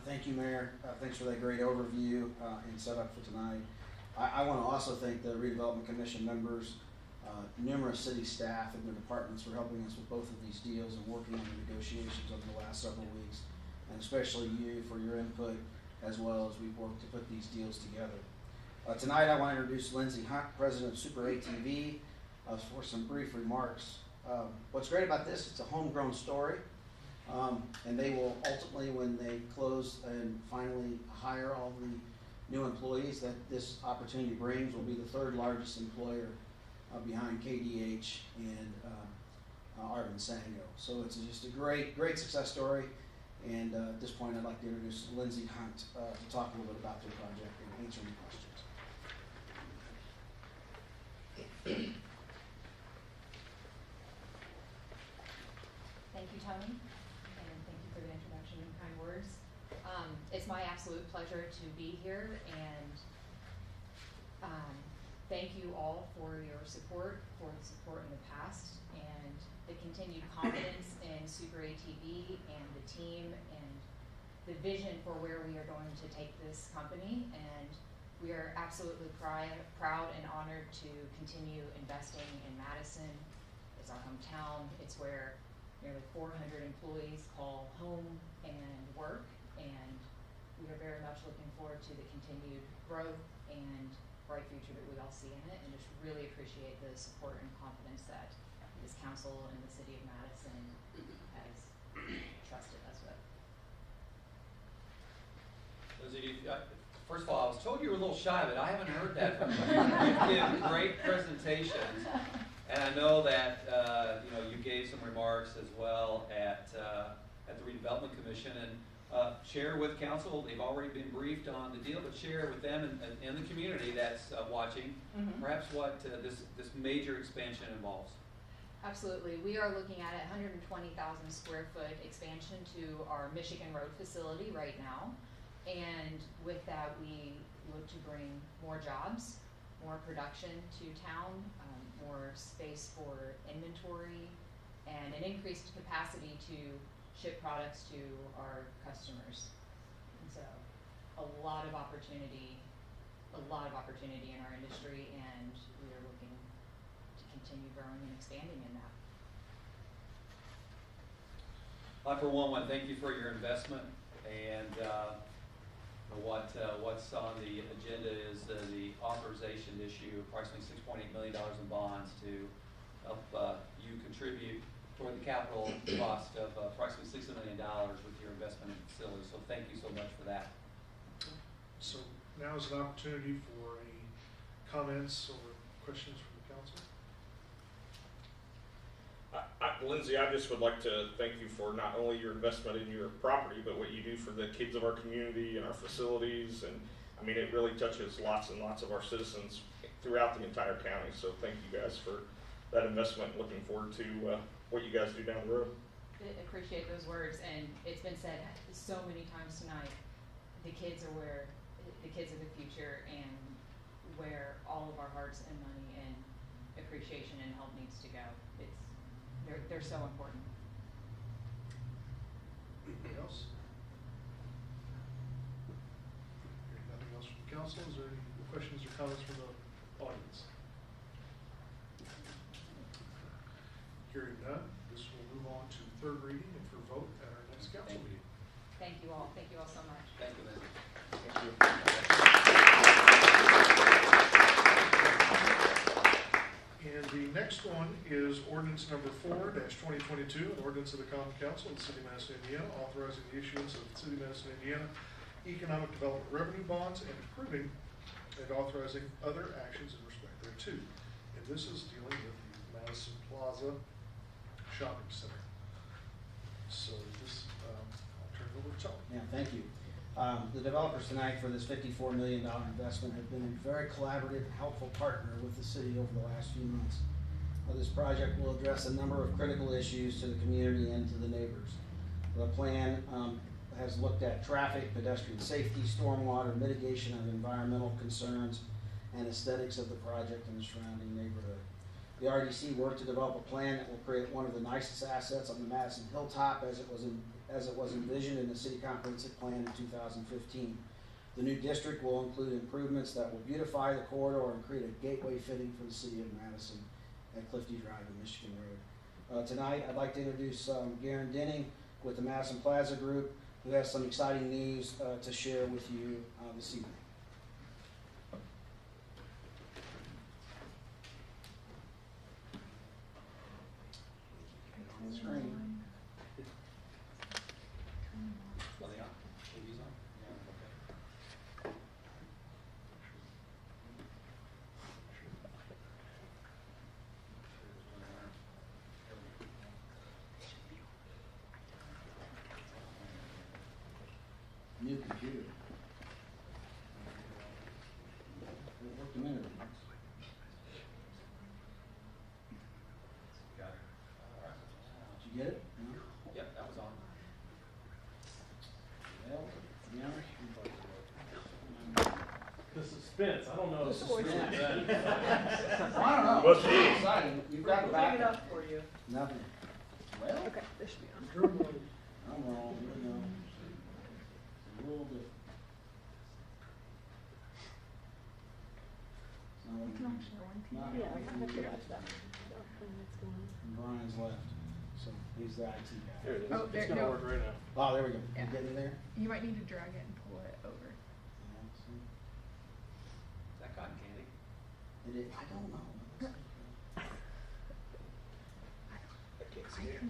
Thank you, Mayor. Thanks for that great overview and setup for tonight. I want to also thank the Redevelopment Commission members, numerous city staff and their departments for helping us with both of these deals and working on the negotiations over the last several weeks, and especially you for your input as well as we've worked to put these deals together. Tonight I want to introduce Lindsay Hunt, President of Super ATV, for some brief remarks. What's great about this, it's a homegrown story, and they will ultimately, when they close and finally hire all the new employees that this opportunity brings, will be the third largest employer behind KDH and Arvin Sango. So it's just a great success story. And at this point, I'd like to introduce Lindsay Hunt to talk a little bit about their project and answer any questions. Thank you, Tony, and thank you for the introduction and kind words. It's my absolute pleasure to be here, and thank you all for your support, for the support in the past, and the continued confidence in Super ATV and the team and the vision for where we are going to take this company. And we are absolutely proud and honored to continue investing in Madison. It's our hometown. It's where nearly 400 employees call home and work, and we are very much looking forward to the continued growth and bright future that we all see in it, and just really appreciate the support and confidence that this council and the city of Madison has trusted us with. Lizzie, first of all, I was told you were a little shy, but I haven't heard that from you. You give great presentations, and I know that you gave some remarks as well at the Redevelopment Commission, and share with council. They've already been briefed on the deal, but share with them and the community that's watching, perhaps what this major expansion involves. Absolutely. We are looking at a 120,000 square foot expansion to our Michigan Road facility right now. And with that, we look to bring more jobs, more production to town, more space for inventory, and an increased capacity to ship products to our customers. And so a lot of opportunity in our industry, and we are looking to continue growing and expanding in that. I, for one, want to thank you for your investment And what's on the agenda is the authorization to issue approximately $6.8 million in bonds to help you contribute toward the capital cost of approximately $6 million with your investment in facilities. So thank you so much for that. So now is an opportunity for any comments or questions from the council. Lindsay, I just would like to thank you for not only your investment in your property, but what you do for the kids of our community and our facilities. And I mean, it really touches lots and lots of our citizens throughout the entire county. So thank you guys for that investment. Looking forward to what you guys do down the road. I appreciate those words, and it's been said so many times tonight. The kids are the future, and where all of our hearts and money and appreciation and help needs to go. They're so important. Anything else? Hearing nothing else from the council, is there any questions or comments from the audience? Hearing none, this will move on to third reading and for vote at our next council meeting. Thank you all. Thank you all so much. Thank you, Lindsay. Thank you. And the next one is ordinance number 4-2022, an ordinance of the Common Council of the City of Madison, Indiana, authorizing the issuance of the City of Madison, Indiana economic development revenue bonds and approving and authorizing other actions in respect thereto. And this is dealing with the Madison Plaza Shopping Center. So this, I'll turn it over to Tom. Yeah, thank you. The developers tonight for this $54 million investment have been a very collaborative and helpful partner with the city over the last few months. This project will address a number of critical issues to the community and to the neighbors. The plan has looked at traffic, pedestrian safety, stormwater, mitigation of environmental concerns, and aesthetics of the project and the surrounding neighborhood. The RDC worked to develop a plan that will create one of the nicest assets on the Madison Hilltop as it was envisioned in the city comprehensive plan in 2015. The new district will include improvements that will beautify the corridor and create a gateway fitting for the city of Madison at Clifty Drive and Michigan Road. Tonight, I'd like to introduce Garen Denning with the Madison Plaza Group, who has some exciting news to share with you this evening. On the screen. Are they on? TV's on? Yeah, okay. New computer. It worked a minute ago. Got it. All right. Did you get it? No? Yep, that was on. Well, yeah. The suspense, I don't know. The suspense. I don't know. Well, gee. It's exciting. You've got the backup. for you. Nothing. Well, Okay, this should be on. I'm wrong, you know. A little bit. Not Yeah, I have to watch that. Brian's left, so he's the IT guy. There it is. Oh, there It's you gonna go. work right now. Oh, there we go. Yeah. You getting there? You might need to drag it and pull it over. Yeah, see? Is that cotton candy? It is, I don't know. I can't see it.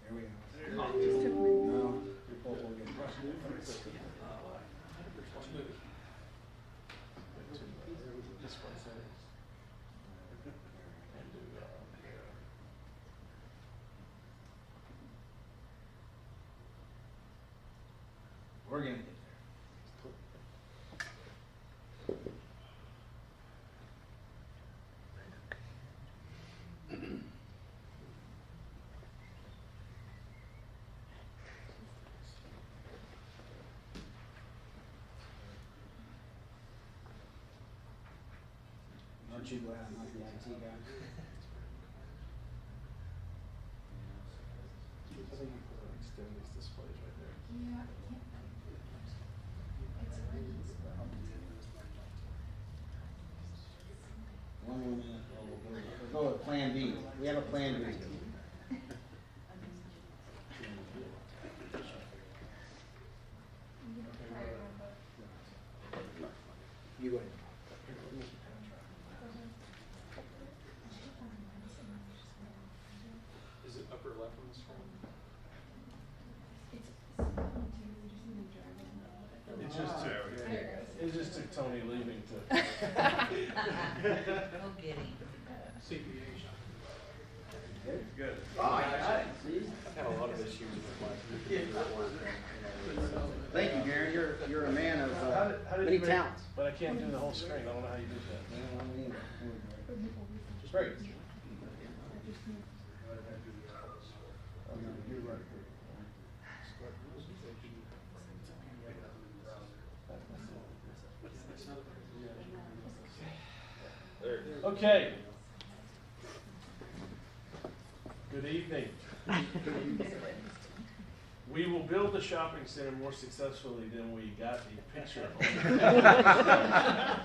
There we go. Just took me. No, your both will get crushed. We're gonna get there. Aren't you glad I'm not the IT guy? I think you put extend these displays right there. Yeah, I can't. It's already. One more minute, or we'll go plan B. We have a plan B. You go ahead. Is it upper left on the screen? It just took Tony leaving to. Go get him. CPA shop. Good. Oh, I got it. See? I've had a lot of issues with my computer at work. Thank you, Gary. You're a man of How did many you make- talents. But I can't do the whole screen. I don't know how you did that. Just Great. Okay. Good evening. We will build the shopping center more successfully than we got the picture on.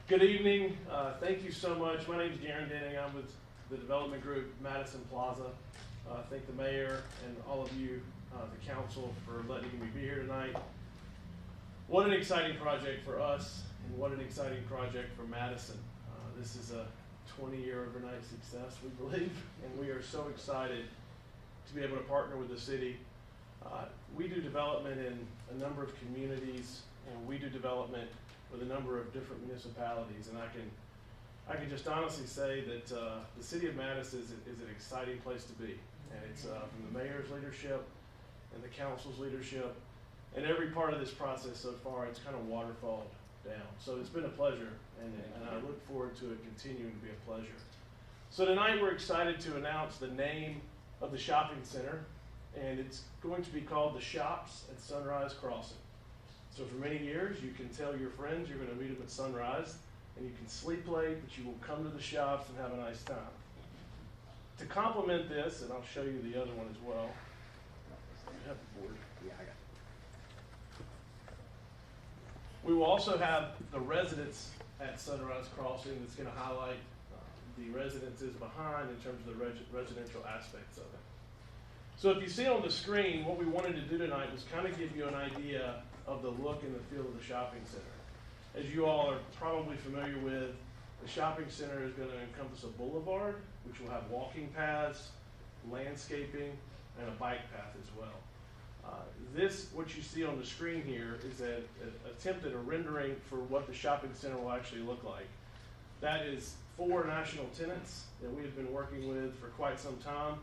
Good evening. Thank you so much. My name is Garen Denning. I'm with the development group Madison Plaza. Thank the mayor and all of you, the council, for letting me be here tonight. What an exciting project for us, and what an exciting project for Madison. This is a 20-year overnight success, we believe, and we are so excited to be able to partner with the city. We do development in a number of communities, and we do development with a number of different municipalities, and I can just honestly say that the city of Madison is an exciting place to be, and it's from the mayor's leadership and the council's leadership, and every part of this process so far, it's kind of waterfalled down. So it's been a pleasure, and I look forward to it continuing to be a pleasure. So tonight we're excited to announce the name of the shopping center, and it's going to be called the Shops at Sunrise Crossing. So for many years, you can tell your friends you're going to meet them at sunrise, and you can sleep late, but you will come to the shops and have a nice time. To complement this, and I'll show you the other one as well. You have the board. Yeah, I got it. We will also have the residents at Sunrise Crossing that's going to highlight the residences behind in terms of the residential aspects of it. So if you see on the screen, what we wanted to do tonight was kind of give you an idea of the look and the feel of the shopping center. As you all are probably familiar with, the shopping center is going to encompass a boulevard, which will have walking paths, landscaping, and a bike path as well. What you see on the screen here is an attempt at a rendering for what the shopping center will actually look like. That is 4 national tenants that we have been working with for quite some time,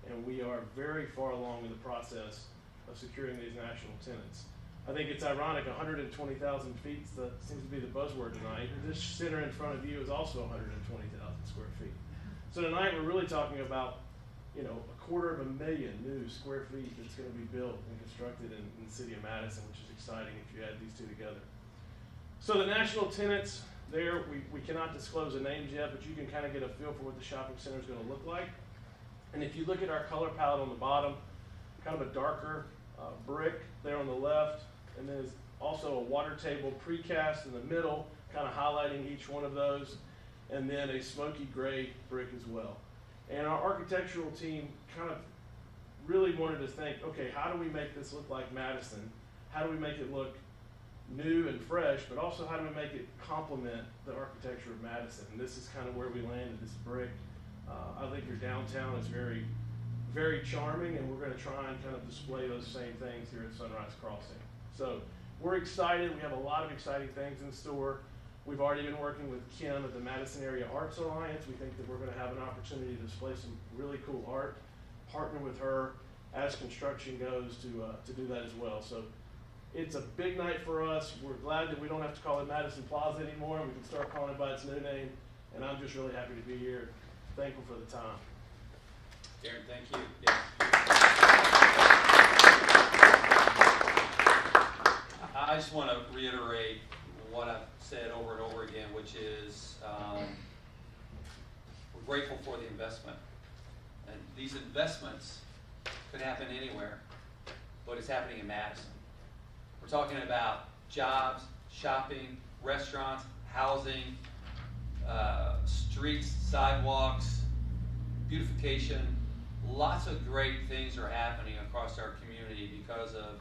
and we are very far along in the process of securing these national tenants. I think it's ironic, 120,000 feet seems to be the buzzword tonight. This center in front of you is also 120,000 square feet. So tonight we're really talking about, 250,000 new square feet that's going to be built and constructed in the city of Madison, which is exciting if you add these two together. So the national tenants there, we cannot disclose the names yet, but you can kind of get a feel for what the shopping center is going to look like. And if you look at our color palette on the bottom, kind of a darker brick there on the left, and then there's also a water table precast in the middle, kind of highlighting each one of those, and then a smoky gray brick as well. And our architectural team kind of really wanted to think, okay, how do we make this look like Madison? How do we make it look new and fresh, but also how do we make it complement the architecture of Madison? And this is kind of where we landed, this brick. I think your downtown is very, very charming, and we're going to try and kind of display those same things here at Sunrise Crossing. So we're excited. We have a lot of exciting things in store. We've already been working with Kim at the Madison Area Arts Alliance. We think that we're going to have an opportunity to display some really cool art, partner with her as construction goes to do that as well. So it's a big night for us. We're glad that we don't have to call it Madison Plaza anymore. We can start calling it by its new name, and I'm just really happy to be here. Thankful for the time. Darren, thank you. Yes. I just want to reiterate what I've said over and over again, which is we're grateful for the investment. And these investments could happen anywhere, but it's happening in Madison. We're talking about jobs, shopping, restaurants, housing, streets, sidewalks, beautification. Lots of great things are happening across our community because of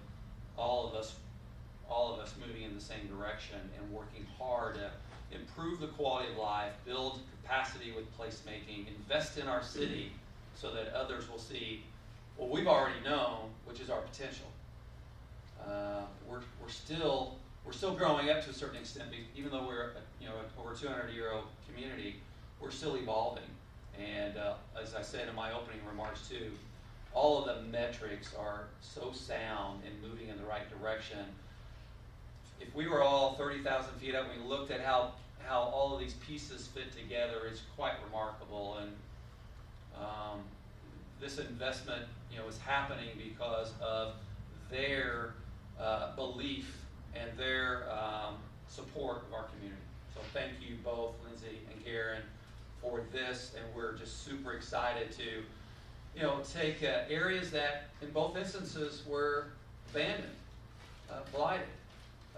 all of us moving in the same direction and working hard to improve the quality of life, build capacity with placemaking, invest in our city so that others will see what we've already known, which is our potential. We're still growing up to a certain extent, even though we're over 200-year-old community. We're still evolving, and as I said in my opening remarks too, all of the metrics are so sound and moving in the right direction. If we were all 30,000 feet up and we looked at how all of these pieces fit together, it's quite remarkable. And this investment, is happening because of their belief and their support of our community. So thank you both, Lindsay and Karen, for this, and we're just super excited to, take areas that, in both instances, were abandoned, blighted,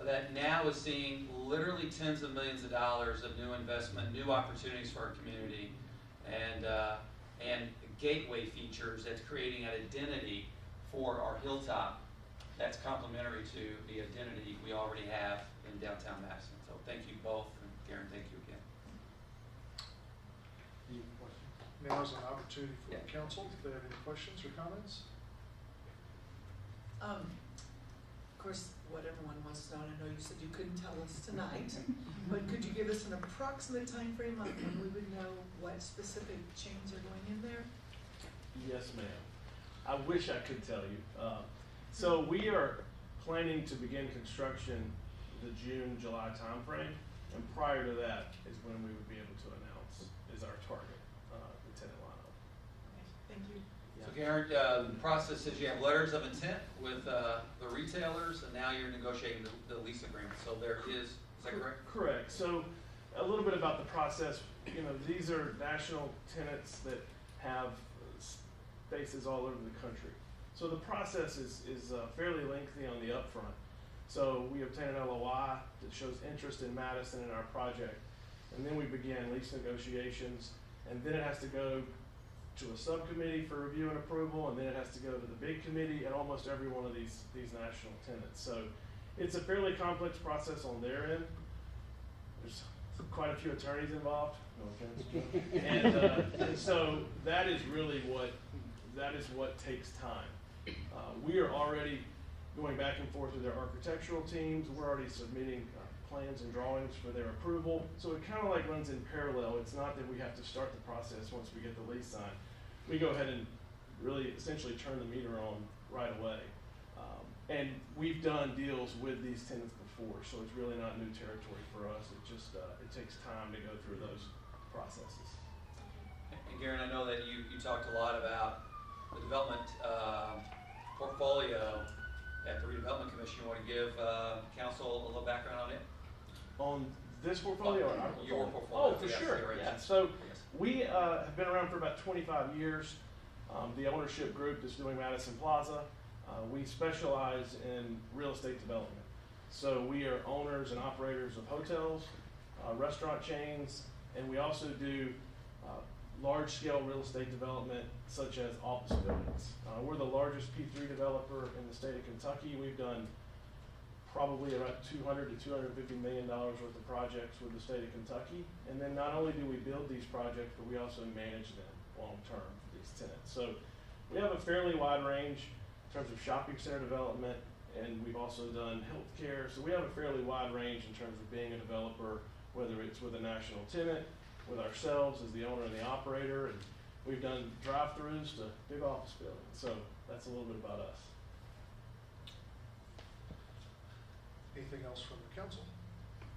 that now is seeing literally tens of millions of dollars of new investment, new opportunities for our community, and gateway features that's creating an identity for our hilltop that's complementary to the identity we already have in downtown Madison. So thank you both, and Karen, thank you again. Now is an opportunity for the council if they have any questions or comments. Of course, what everyone wants to know, and I know you said you couldn't tell us tonight, but could you give us an approximate time frame on when we would know what specific chains are going in there? Yes, ma'am. I wish I could tell you. So we are planning to begin construction the June, July timeframe, and prior to that is when we would be able to announce is our target tenant lineup. Thank you. So Karen, the process is you have letters of intent with the retailers, and now you're negotiating the lease agreement. So there is that correct? Correct. So a little bit about the process. These are national tenants that have spaces all over the country. So the process is fairly lengthy on the upfront. So we obtain an LOI that shows interest in Madison and our project, and then we begin lease negotiations, and then it has to go to a subcommittee for review and approval, and then it has to go to the big committee at almost every one of these national tenants. So it's a fairly complex process on their end. There's quite a few attorneys involved, no offense, and so that is really what takes time. We are already going back and forth with their architectural teams. We're already submitting plans and drawings for their approval. So it kind of like runs in parallel. It's not that we have to start the process once we get the lease signed. We go ahead and really essentially turn the meter on right away. And we've done deals with these tenants before, so it's really not new territory for us. It just it takes time to go through those processes. And Garen, I know that you talked a lot about the development portfolio at the Redevelopment Commission. You want to give council a little background on it? On this portfolio? Or our your portfolio. Oh, for sure. Yeah. So we have been around for about 25 years. The ownership group that's doing Madison Plaza, we specialize in real estate development. So we are owners and operators of hotels, restaurant chains, and we also do large-scale real estate development such as office buildings. We're the largest P3 developer in the state of Kentucky. We've done probably about $200 to $250 million worth of projects with the state of Kentucky. And then not only do we build these projects, but we also manage them long-term for these tenants. So we have a fairly wide range in terms of shopping center development, and we've also done healthcare. So we have a fairly wide range in terms of being a developer, whether it's with a national tenant, with ourselves as the owner and the operator, and we've done drive-throughs to big office buildings. So that's a little bit about us. Anything else from the council?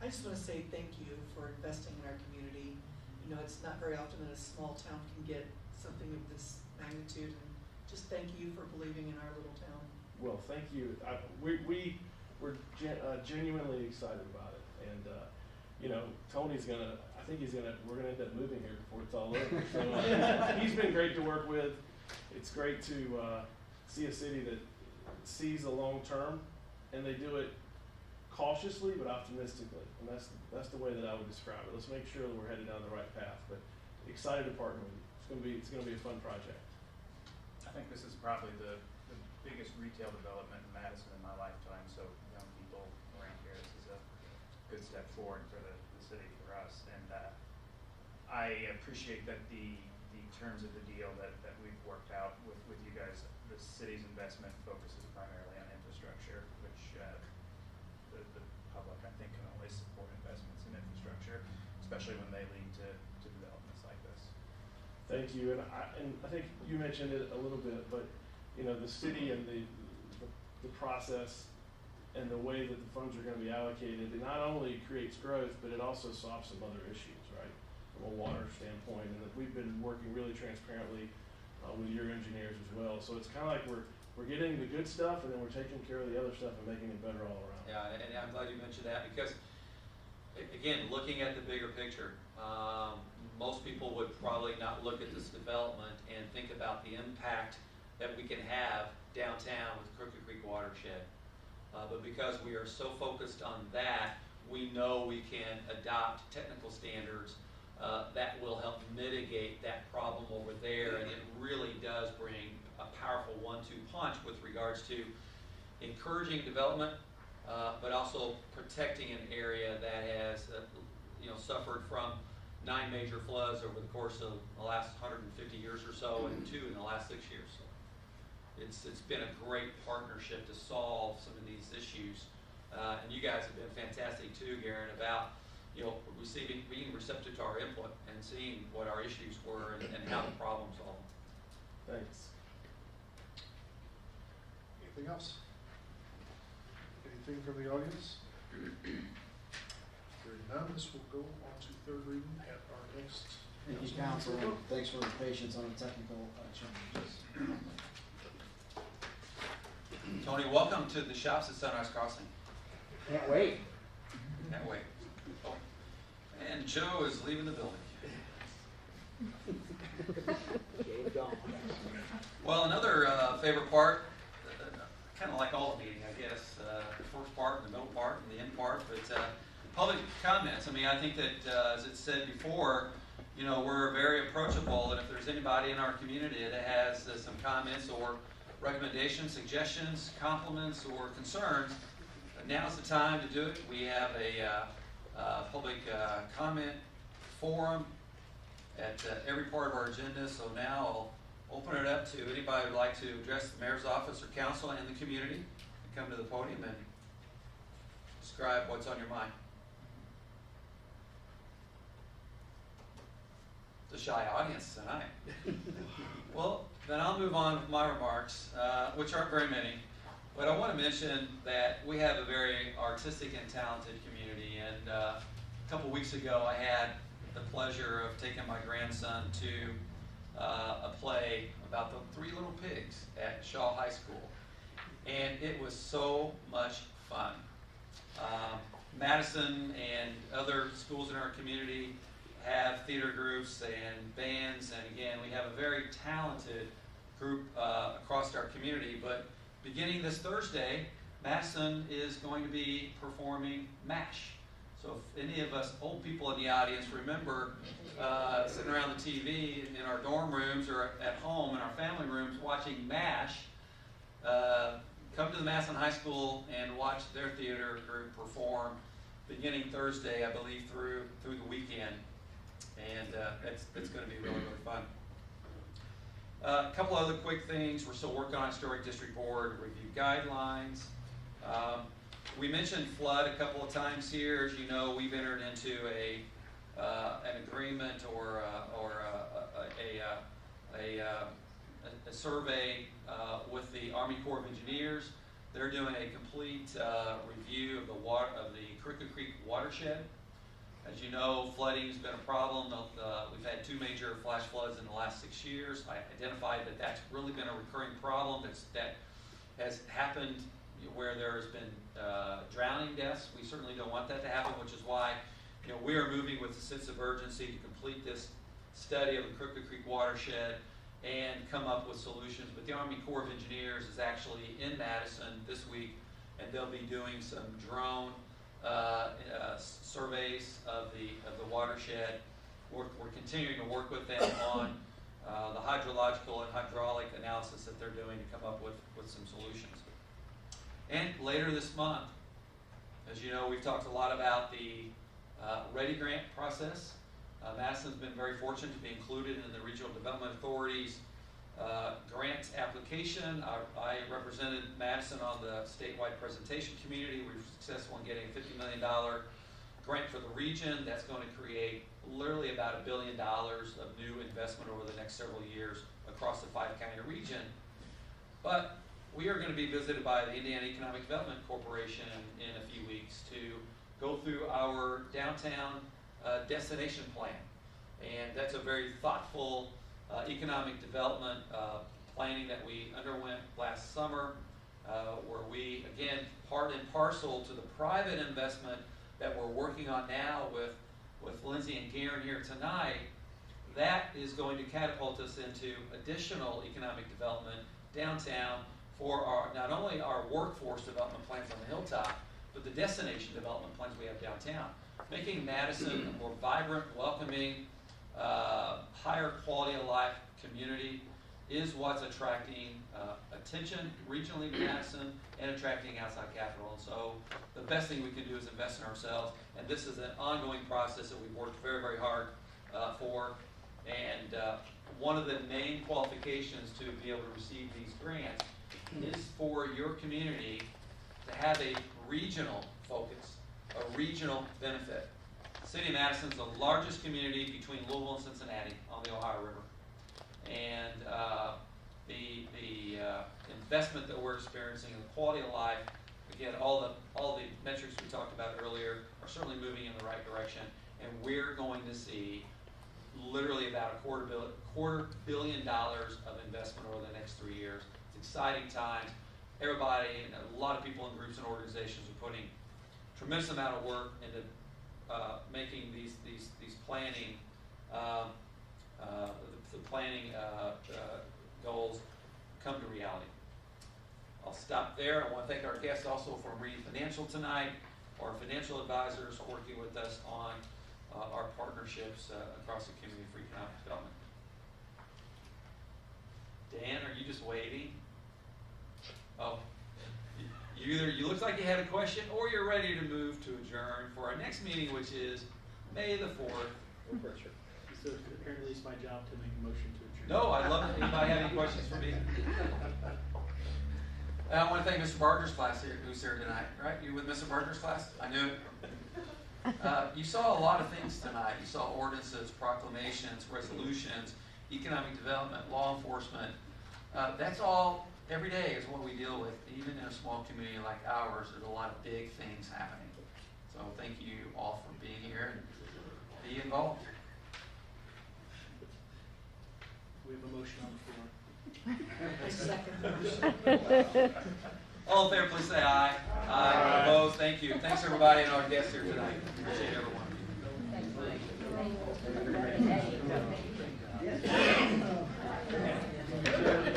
I just want to say thank you for investing in our community. It's not very often that a small town can get something of this magnitude, and just thank you for believing in our little town. Well, thank you. We're genuinely excited about it, and Tony's we're gonna end up moving here before it's all over. So he's been great to work with. It's great to see a city that sees the long term, and they do it cautiously but optimistically, and that's the way that I would describe it. Let's make sure that we're headed down the right path, but excited to partner with you. It's gonna be a fun project. I think this is probably the biggest retail development in Madison in my lifetime, so young people around here, this is a good step forward for the city, for us. And I appreciate that the terms of the deal that we've worked out with you guys, the city's investment focuses primarily on infrastructure, which the public, I think, can only support investments in infrastructure, especially when they lead to developments like this. Thank you, and I think you mentioned it a little bit, but you know, the city and the process and the way that the funds are going to be allocated, it not only creates growth, but it also solves some other issues, right, from a water standpoint. And that we've been working really transparently with your engineers as well. So it's kind of like we're getting the good stuff, and then we're taking care of the other stuff and making it better all around. Yeah, and I'm glad you mentioned that, because again, looking at the bigger picture, most people would probably not look at this development and think about the impact that we can have downtown with Crooked Creek Watershed. But because we are so focused on that, we know we can adopt technical standards that will help mitigate that problem over there, and it really does bring a powerful 1-2 punch with regards to encouraging development, but also protecting an area that has suffered from 9 major floods over the course of the last 150 years or so, and 2 in the last 6 years. So it's been a great partnership to solve some of these issues, and you guys have been fantastic too, Garen, about being receptive to our input and seeing what our issues were and how to problem solve them. Thanks. Anything else? Anything from the audience? Hearing none, this will go on to third reading at our next. Thank you, council. Thanks for the patience on the technical challenges. Tony, welcome to the shops at Sunrise Crossing. Can't wait. Can't wait. Oh. And Joe is leaving the building. Well, another favorite part, kind of like all the meeting, I guess, the first part, the middle part, and the end part, but public comments. I mean, I think that, as it said before, we're very approachable, and if there's anybody in our community that has some comments or recommendations, suggestions, compliments, or concerns, now's the time to do it. We have a public comment forum at every part of our agenda, so now I'll open it up to anybody who would like to address the mayor's office or council and the community, and come to the podium and describe what's on your mind. It's a shy audience tonight. Well, then I'll move on with my remarks, which aren't very many. But I want to mention that we have a very artistic and talented community. And a couple weeks ago, I had the pleasure of taking my grandson to a play about the 3 Little Pigs at Shaw High School. And it was so much fun. Madison and other schools in our community have theater groups and bands, and again, we have a very talented group across our community. But beginning this Thursday, Madison is going to be performing MASH. So if any of us old people in the audience remember sitting around the TV in our dorm rooms or at home in our family rooms watching MASH, come to the Madison High School and watch their theater group perform beginning Thursday, I believe, through the weekend. And it's going to be really, really fun. A couple other quick things. We're still working on Historic District Board review guidelines. We mentioned flood a couple of times here. As you know, we've entered into an agreement or a survey with the Army Corps of Engineers. They're doing a complete review of the Crooked Creek watershed. As you know, flooding has been a problem. We've had 2 major flash floods in the last 6 years. I identified that that's really been a recurring problem that has happened where there has been drowning deaths. We certainly don't want that to happen, which is why we are moving with a sense of urgency to complete this study of the Crooked Creek watershed and come up with solutions. But the Army Corps of Engineers is actually in Madison this week and they'll be doing some drone surveys of the watershed. We're continuing to work with them on the hydrological and hydraulic analysis that they're doing to come up with some solutions. And later this month, as you know, we've talked a lot about the READY grant process. Madison's been very fortunate to be included in the Regional Development Authority's grant application. I represented Madison on the statewide presentation community. We were successful in getting a $50 million grant for the region. That's going to create literally about $1 billion of new investment over the next several years across the 5-county region. But we are going to be visited by the Indiana Economic Development Corporation in a few weeks to go through our downtown destination plan. And that's a very thoughtful economic development planning that we underwent last summer, where we, again, part and parcel to the private investment that we're working on now with Lindsay and Garen here tonight, that is going to catapult us into additional economic development downtown for not only our workforce development plans on the hilltop, but the destination development plans we have downtown. Making Madison a more vibrant, welcoming, higher quality of life community is what's attracting attention regionally to Madison and attracting outside capital. And so the best thing we can do is invest in ourselves. And this is an ongoing process that we've worked very, very hard for. And one of the main qualifications to be able to receive these grants is for your community to have a regional focus, a regional benefit. The City of Madison is the largest community between Louisville and Cincinnati on the Ohio River. And the investment that we're experiencing, the quality of life, again, all the metrics we talked about earlier are certainly moving in the right direction. And we're going to see literally about $250 million of investment over the next 3 years. It's exciting times. Everybody, and a lot of people in groups and organizations are putting a tremendous amount of work into making these planning the planning goals come to reality. I'll stop there. I want to thank our guests also for Reed Financial tonight, our financial advisors working with us on our partnerships across the community for economic development. Dan, are you just waiting? Oh, you look like you had a question, or you're ready to move to adjourn for our next meeting, which is May the 4th. No pressure. So apparently it's my job to make a motion to adjourn. No, I'd love it. Anybody have any questions for me? I want to thank Mr. Barger's class here, who's here tonight. Right? You with Mr. Barger's class? I knew it. You saw a lot of things tonight. You saw ordinances, proclamations, resolutions, economic development, law enforcement. That's all. Every day is what we deal with. Even in a small community like ours, there's a lot of big things happening. So thank you all for being here and be involved. We have a motion on the floor. I second the motion. All in favor, please say aye. Aye. Opposed? Thank you. Thanks everybody and our guests here tonight. Appreciate everyone.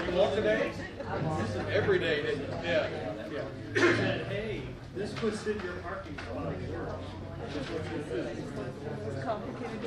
You walk today? Every day, didn't you? Yeah. He said, hey, this puts in your parking spot. It's complicated.